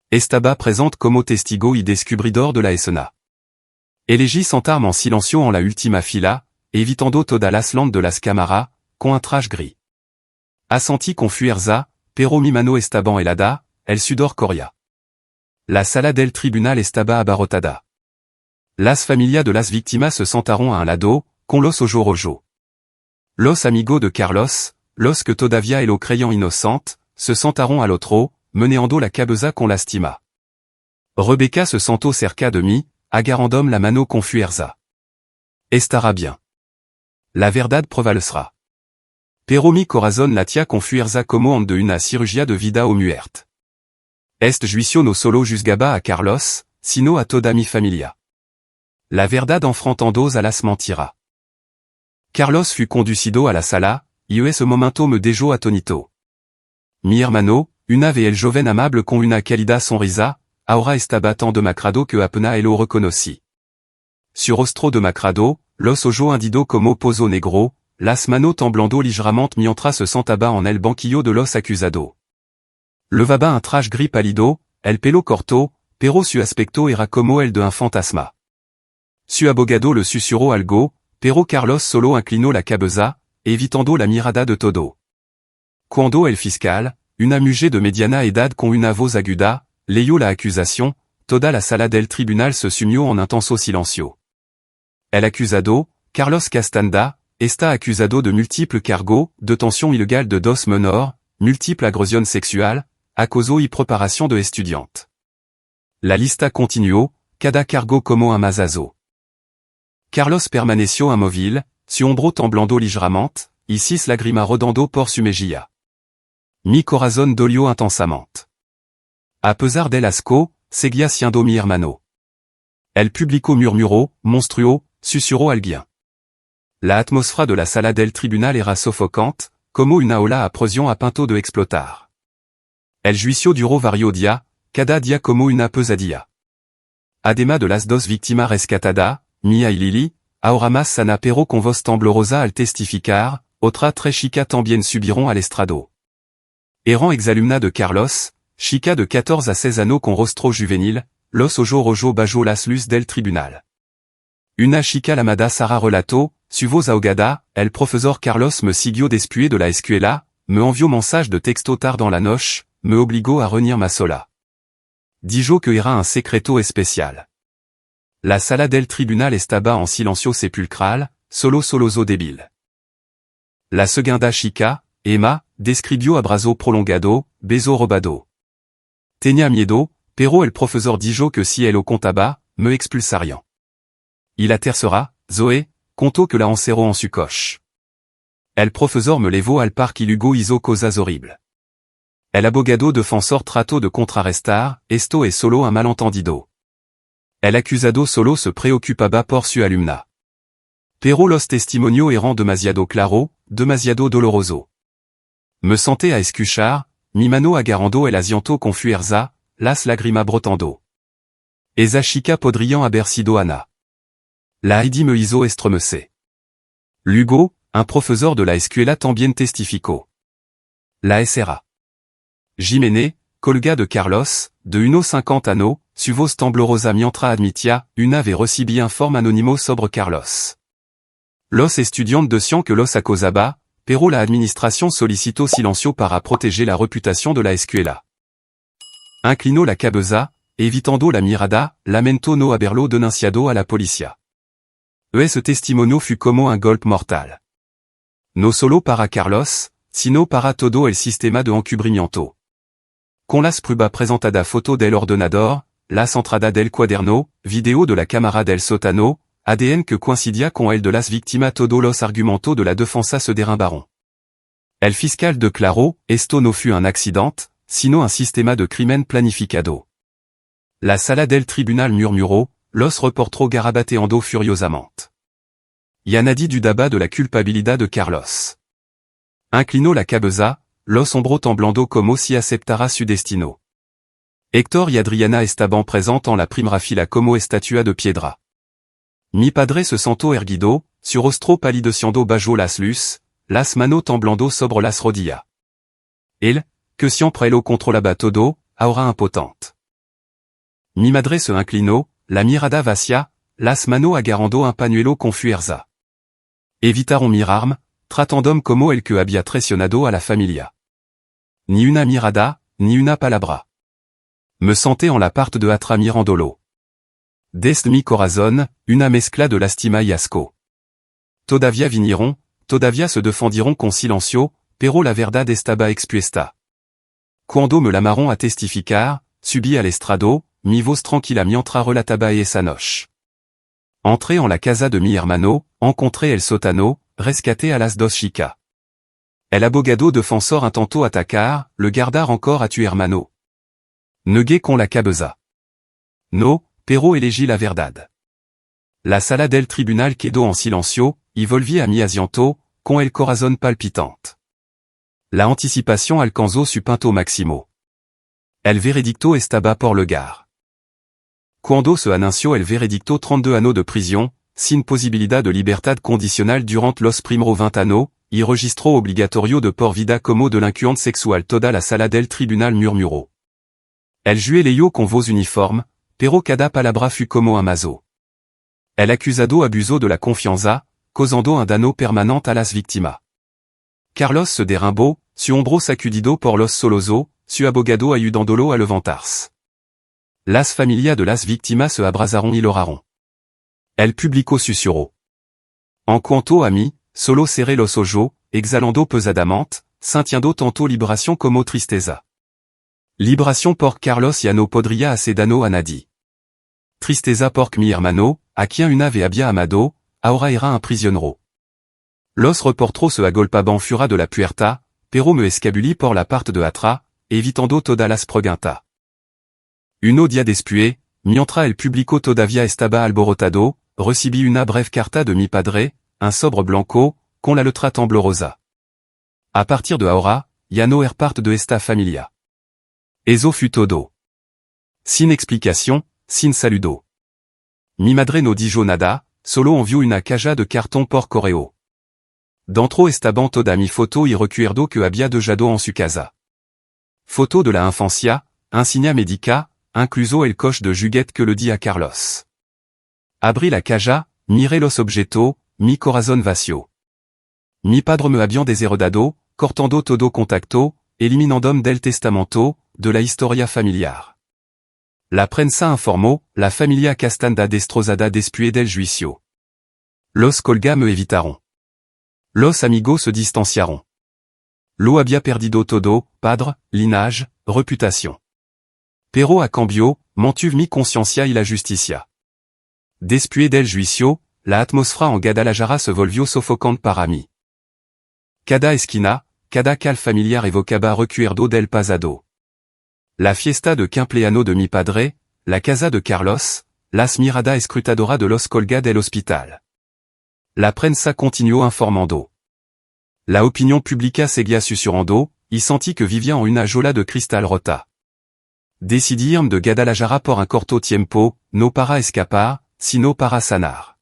Estaba presente como testigo y descubridor de la escena. Elegí sentarme en silencio en la última fila, evitando todas las lentes de las cámaras, con un traje gris. Assentí con fuerza, pero mi mano estaba helada, el sudor corría. La sala del tribunal estaba abarrotada. Las familias de las víctimas se sentaron a un lado, con los ojos rojos. Los amigos de Carlos, los que todavía lo creían inocente, se sentaron al otro, meneando la cabeza con lastima. Rebecca se sentó cerca de mí, agarrándome la mano con fuerza. Estará bien. La verdad prevalecerá. Pero mi corazón latía con fuerza como de una cirugía de vida o muerte. Este juicio no solo juzgaba a Carlos, sino a toda mi familia. La verdad enfrentando a las mentiras. Carlos fut conducido a la sala, ies momento me dejo atonito. Mi hermano, una ve el joven amable con una calida sonrisa, ahora estaba tan demacrado que apenas lo reconocí. Sur rostro demacrado, los ojo hundido como pozo negro, las manos temblando ligeramente mientras se sentaba en el banquillo de los acusado. Levaba un traje gris pálido, el pelo corto, pero su aspecto era como el de un fantasma. Su abogado le susurró algo, pero Carlos solo inclinó la cabeza, evitando la mirada de todo. Cuando el fiscal, una mujer de mediana edad con una voz aguda, leyó la acusación, toda la sala del tribunal se sumió en intenso silencio. El acusado, Carlos Castanda, está acusado de múltiples cargos, detención ilegal de dos menores, múltiples agresiones sexuales, acoso y preparación de estudiante. La lista continuó, cada cargo como un mazazo. Carlos permaneció inmóvil, su hombro temblando ligeramente, y sis lágrimas rodando por su mejilla. Mi corazón dolió intensamente. A pesar del asco, seguía siendo mi hermano. El público murmuró, monstruo, susurró alguien. La atmósfera de la sala del tribunal era sofocante, como una ola a presión a punto de explotar. El juicio duró varios días, cada día como una pesadilla. Además de las dos víctimas rescatadas, Mia y Lily, ahora más sana pero con voz temblorosa al testificar, otra tres chicas también subiront al estrado. Eran exalumnas de Carlos, chica de 14 a 16 años con rostro juvenil, los ojo rojo bajo las luz del tribunal. Una chica llamada Sara relató, su voz ahogada, el profesor Carlos me siguió después de la escuela, me envió mensage de texto tard dans la noche, me obligó a reunir ma sola. Dijo que era un secreto especial. La sala del tribunal estaba en silencio sepulcral, soloso débil. La segunda chica, Emma, describió abrazo prolongado, beso robado. Tenía miedo, pero el profesor dijo que si él lo contaba, me expulsarían. Y la tercera, Zoé, contó que la encerró en su coche. El profesor me levó al parque y luego hizo cosas horribles. El abogado defensor trató de contrarrestar, esto es solo un malentendido. El acusado solo se preocupaba por su alumna. Pero los testimonios eran demasiado claro, demasiado doloroso. Me senté a escuchar, mi mano agarrando el asiento con fuerza, las lágrimas brotando. Esa chica podrían haber sido Ana. La Heidi me hizo estremecer. Luego, un profesor de la escuela también testificó. La SRA. Jiménez, colga de Carlos, de 1,50 años, su voz temblorosa mientras admitía, una vez recibi informe anónimo sobre Carlos. Los estudiantes decían que los acosaba, pero la administración solicitó silencio para proteger la reputación de la escuela. Inclinó la cabeza, evitando la mirada, lamentó no haberlo denunciado a la policía. Ese testimonio fue como un golpe mortal. No solo para Carlos, sino para todo el sistema de encubrimiento. Con las pruebas presentadas foto del ordenador, las entradas del cuaderno, video de la cámara del sótano, ADN que coincidía con el de las víctimas, todos los argumentos de la defensa se derrumbaron. El fiscal declaró, esto no fue un accidente, sino un sistema de crimen planificado. La sala del tribunal murmuró, los reporteros garabateando furiosamente. Y a nadie dudaba de la culpabilidad de Carlos. Inclinó la cabeza, los hombros temblando como si aceptara su destino. Héctor y Adriana estaban presentes en la primera fila como estatua de piedra. Mi padre se sentó erguido, su rostro palideciendo bajo las luz, las manos temblando sobre las rodillas. Él, que siempre lo controlaba todo, ahora impotente. Mi madre se inclinó, la mirada vacía, las manos agarrando un pañuelo con fuerza. Evitaron mirarme, tratando como el que había traicionado a la familia. Ni una mirada, ni una palabra. Me senté en la parte de atrás mirándolo. Desde mi corazón, una mezcla de lástima y asco. Todavía vinieron, todavía se defendieron con silencio, pero la verdad estaba expuesta. Cuando me llamaron a testificar, subí al estrado, mi voz tranquila mientras relataba esa noche. Entré en la casa de mi hermano, encontré el sótano, rescaté a las dos chicas. El abogado defensor intentó atacar, le guardar encore a tu hermano. Negué con la cabeza. No, pero elegí la verdad. La sala del tribunal quedó en silencio, y volví a mi asiento, con el corazón palpitante. La anticipation alcanzó su punto máximo. El veredicto estaba por llegar. Cuando se anunció el veredicto 32 años de prisión, sin posibilidad de libertad condicional durant los primeros 20 años, y registro obligatorio de por vida como delincuente sexual toda la sala del tribunal murmuró. El juez leyó con voz uniforme, pero cada palabra fut como un mazo. El acusado abusó de la confianza, causando un daño permanente a las víctimas. Carlos se derrumbó, su hombro sacudido por los solozos, su abogado ayudándolo a levantarse. Las familias de las víctimas se abrazaron y lloraron. El público susurró. En cuanto a mí, solo cerré los ojos, exhalando pesadamente, sintiendo tanto liberación como tristeza. Liberación porque Carlos ya no podría hacer daño a nadie. Tristeza porque mi hermano, a quien una vez había amado, ahora era un prisionero. Los reporteros se agolpaban fura de la puerta, pero me escabulí por la parte de atrás, evitando toda las preguntas. Uno día después, mientras el público todavía estaba alborotado, recibí una breve carta de mi padre, un sobre blanco, con la letra temblorosa. A partir de ahora, ya no er parte de esta familia. Eso fut todo. Sin explicación, sin saludo. Mi madre no dijo nada, solo envió una caja de cartón por correo. Dentro estaban toda mi foto y recuerdo que había dejado en su casa. Foto de la infancia, insignia médica, incluso el coche de juguete que le di a Carlos. Abrí la caja, miré los objetos, mi corazón vacío. Mi padre me había desheredado, cortando todo contacto, eliminandome del testamento, de la historia familiar. La prensa informó, la familia Castanda destrozada después del juicio. Los colegas me evitaron. Los amigos se distanciaron. Lo había perdido todo, padre, linaje, reputación. Pero a cambio, mantuve mi conciencia y la justicia. Después del juicio, la atmósfera en Guadalajara se volvió sofocante para mí. Cada esquina, cada cal familiar evocaba recuerdo del pasado. La fiesta de cumpleaños de mi padre, la casa de Carlos, las miradas escrutadoras de los colegas del hospital. La prensa continuó informando. La opinión pública seguía susurrando, y sentí que vivía en una jaula de cristal rota. Decidí irme de Guadalajara por un corto tiempo, no para escapar, sino para sanar.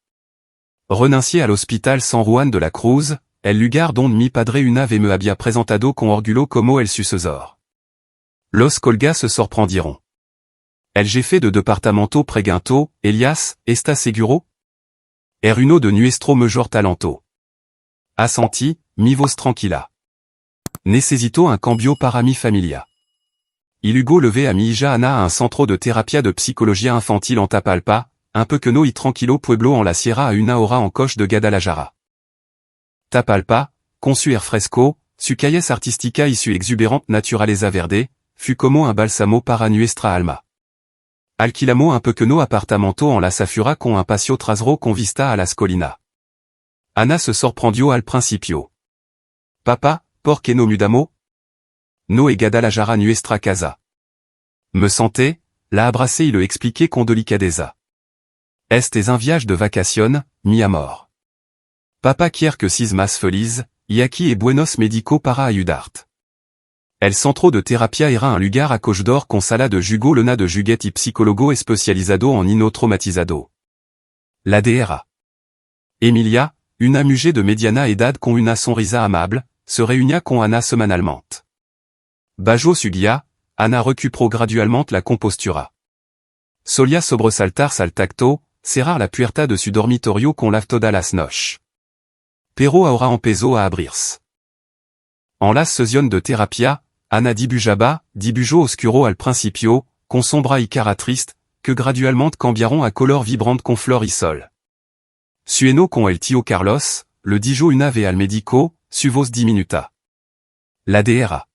Renuncié al hospital San Juan de la Cruz, el lugar donde mi padre una vez me había presentado con orgullo como el sucesor. Los colegas se sorprendieron. El jefe de departamento preguntó, Elias, ¿estás seguro? Er uno de nuestro mejor talento. Assenti, mi voz tranquila. Necesito un cambio para mi familia. Il Hugo levé a mi hija Ana a un centro de terapia de psicología infantil en Tapalpa, un pequeño y tranquilo pueblo en la sierra a una hora en coche de Guadalajara. Tapalpa, conçu er fresco, su calles artística y su exuberante naturaleza verde, fut como un bálsamo para nuestra alma. Alquilamos un pequeño apartamento en la Safura con un patio trasero con vista a las colinas. Ana se sorprendió al principio. Papa, ¿por qué no mudamos? No es Guadalajara nuestra casa. Me senté, la abracé y le expliqué con delicadeza. Este es un viaje de vacación, mi amor. Papa quiere que seas más feliz, y aquí es buenos médicos para ayudarte. El centro de terapia era un lugar acogedor con sala de jugo lena de juguete y psicólogo especializado en inotraumatizado. La DR. Emilia, una mujer de mediana edad con una sonrisa amable, se réunia con Ana semanalmente. Bajo su guía, Ana recuperó gradualmente la compostura. Solía sobresaltarse al tacto, cerrar la puerta de su dormitorio con la toda las noches. Pero ahora empezó a abrirse. En las sesiones de terapia, Ana dibujó oscuro al principio, con sombra y cara triste, que gradualmente cambiaron a color vibrante con flor y sol. Sueno con el tío Carlos, le dijo una vez al médico, su voz diminuta. La DR.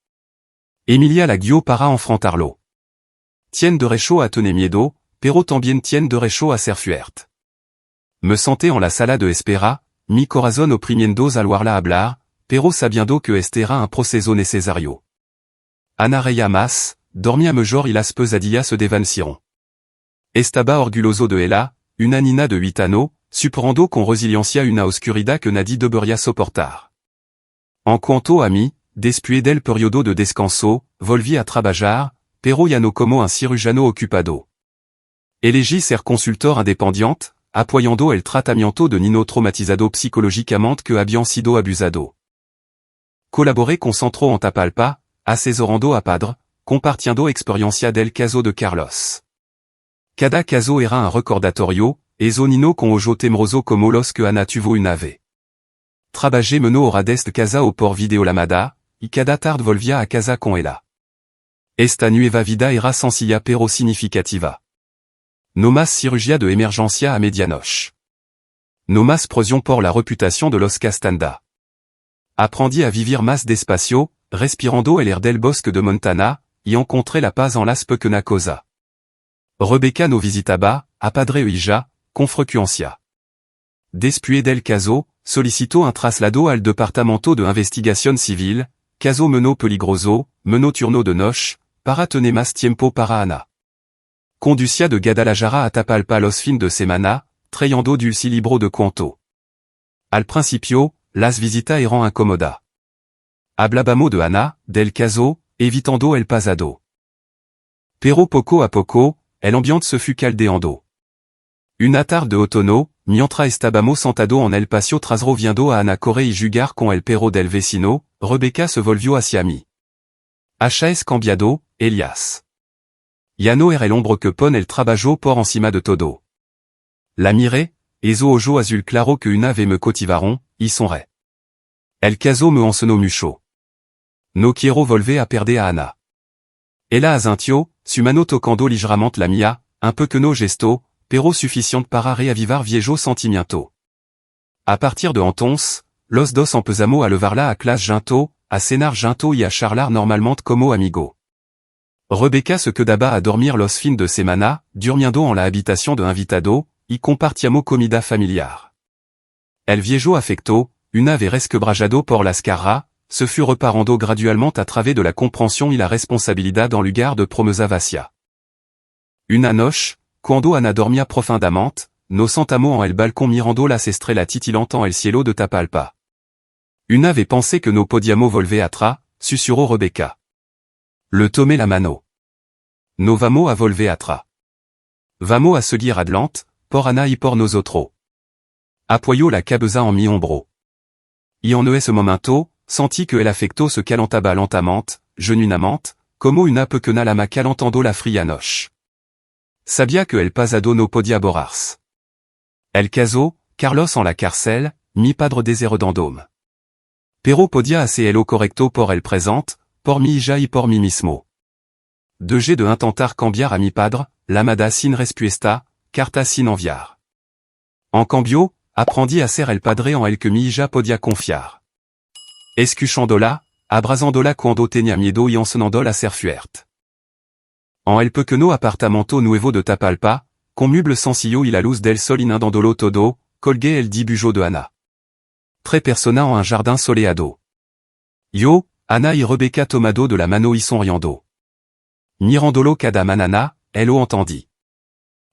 Emilia la guió para enfrentarlo. Tiene derecho a tener miedo, pero también tiene derecho a ser fuerte. Me senté en la sala de espera, mi corazón oprimiendo al oírla hablar, pero sabiendo que este era un proceso necesario. Ana reía más, dormía mejor y las pesadillas se desvanecieron. Estaba orgulloso de ella, una nina de 8 años, superando con resiliencia una oscuridad que nadie debería soportar. En quanto ami, después del periodo de descanso, volvi a trabajar, pero ya no como un cirujano ocupado. Elegí ser consultor independiente, apoyando el tratamiento de Nino traumatizado psicológicamente que habían sido abusado. Colaboré con Centro en Tapalpa, asesorando a padre, compartiendo experiencia del caso de Carlos. Cada caso era un recordatorio, eso Nino con ojo temeroso como los que Ana tuvo una vez. Trabajé meno hora deste casa o por videolamada, y cada tarde volvía a casa con ella. Esta nueva vida era sencilla pero significativa. No más cirugía de emergencia a medianoche. No más presión por la reputación de los Castanda. Aprendí a vivir más despacio, respirando el air del bosque de Montana, y encontré la paz en las pequeñas cosas. Rebecca no visitaba, a padre e hija, con frecuencia. Después del caso, solicitó un traslado al Departamento de Investigación Civil, caso meno peligroso, meno turno de noche, para tener más tiempo para Ana. Conducia de Guadalajara a Tapalpa los fin de semana, trayendo dulce libro de cuento. Al principio, las visitas eran incómodas. Hablábamos de Ana, del caso, evitando el pasado. Pero poco a poco, el ambiente se fut caldeando. Una tarde de otoño, mientras estábamos sentados en el patio trasero viendo a Ana correr y jugar con el perro del vecino, Rebecca se volvió hacia mí. Acha es cambiado, Elias. Ya no era el hombre que pone el trabajo por encima de todo. La miré, esos ojos azul claro que una vez me cautivaron, y sonré. El caso me enseñó mucho. No quiero volver a perder a Ana. Ella asintió, su mano tocando ligeramente la mía, un pequeño gesto, pero suficiente para reavivar viejos sentimientos. A partir de entonces, los dos empezamos a levarla a clase junto, a cenar junto y a charlar normalmente como amigo. Rebecca se quedaba a dormir los fin de semana, durmiendo en la habitación de invitado, y compartíamos comida familiar. El viejo afecto, una vez resquebrajado por las carras, se fut reparando graduellement a través de la compréhension y la responsabilidad en lugar de promesa vacía. Una noche, cuando Ana dormía profundamente, nos sentamos en el balcón mirando las estrellas titillantes en el cielo de Tapalpa. Una vez pensé que no podíamos volver atrás, susurró Rebecca. Le tomé la mano. No vamos a volver atrás. Vamos a seguir adelante, por Ana y por nosotros. Apoyó la cabeza en mi hombro. Y en ese momento, sentí que el afecto se calentaba lentamente, genuinamente, como una pequeña lama calentando la fría noche. Sabía que el pasado no podía borrarse. El caso, Carlos en la cárcel, mi padre desheredandome. Pero podía hacerlo correcto por el presente, por mi hija y por mí mismo. Dejé de intentar cambiar a mi padre, llamada sin respuesta, carta sin enviar. En cambio, aprendí a ser el padre en el que mi hija podía confiar. Escuchándola, abrazándola cuando tenía miedo y enseñándola a ser fuerte. En el pequeño apartamento nuevo de Tapalpa, con muebles sencillos y la luz del sol inundándolo todo, colgué el dibujo de Ana. Tres personas en un jardin soleado. Yo, Ana y Rebecca tomado de la mano y sonriendo. Mirándolo cada manana, elle lo entendí.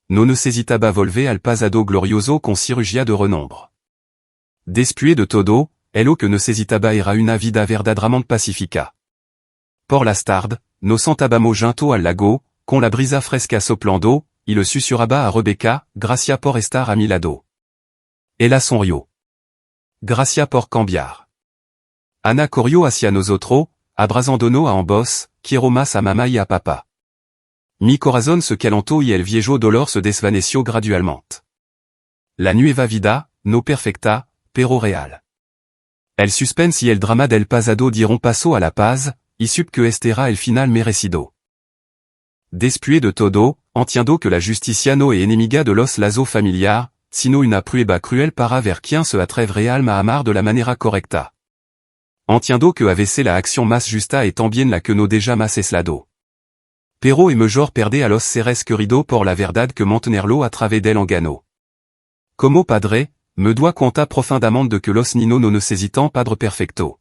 No necesitaba volver al pasado glorioso con cirugía de renombre. Después de todo, lo que necesitaba era una vida verdaderamente pacífica. Por las tardes, nos sentábamos junto al lago, con la brisa fresca soplando, y le susurraba a Rebecca, gracias por estar a mi lado. Ella sonrió. Gracias por cambiar. Ana corrió hacia nosotros, abrazándonos a ambos, quiero más a mamá y a papá. Mi corazón se calentó y el viejo dolor se desvaneció gradualmente. La nueva vida, no perfecta, pero real. El suspense y el drama del pasado dieron paso a la paz, y sup que este era el final merecido. Después de todo, entiendo que la justicia no es enemiga de los lazos familiar, sino una prueba cruel para ver quién se atreve real a amar de la manera correcta. Entiendo que a veces la acción más justa es también la que no deja más aislado. Pero es mejor perder a los seres queridos por la verdad que mantenerlo a través del engano. Como padre, me doy cuenta profundamente de que los niños no necesitan padre perfecto.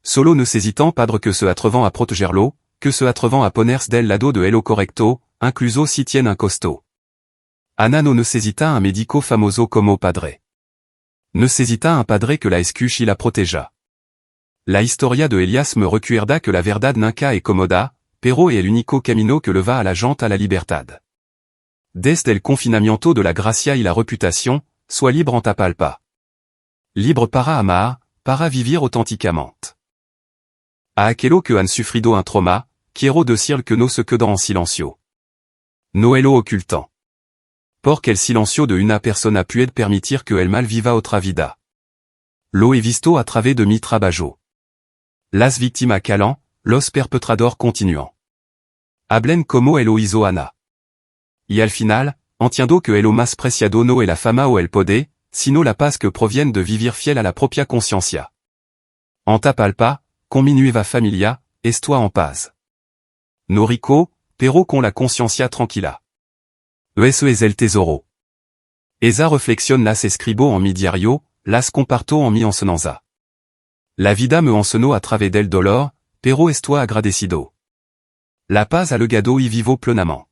Solo necesitan padre que se atrevan a protegerlo, que se atrevan a ponerse del lado de lo correcto, incluso si tiene un costo. Ana no necesita un médico famoso como padre. Necesita un padre que la escuche y la proteja. La historia de Elias me recuerda que la verdad nunca es cómoda, pero es el único camino que leva a la gente a la libertad. Desde el confinamiento de la gracia y la reputación, sois libre en Tapalpa. Libre para amar, para vivir authentiquement. A aquello que han sufrido un trauma, quiero decir que no se quedan en silencio. No lo ocultan. Porque el silencio de una persona puede permitir que el mal viva otra vida. Lo he visto a través de mi trabajo. Las víctimas calan, los perpetradores continuan. Hablen como el hizo Ana. Y al final, entiendo que lo más preciado no es la fama o el poder, sino la paz que proviene de vivir fiel a la propia conciencia. En Tapalpa, con mi nueva familia, estoy en paz. No rico, pero con la conciencia tranquila. Eso es el tesoro. Esa reflexión las escribo en mi diario, las comparto en mi enseñanza. La vida me enseñó a través del dolor, pero estoy agradecido. La paz a legado y vivo plenamente.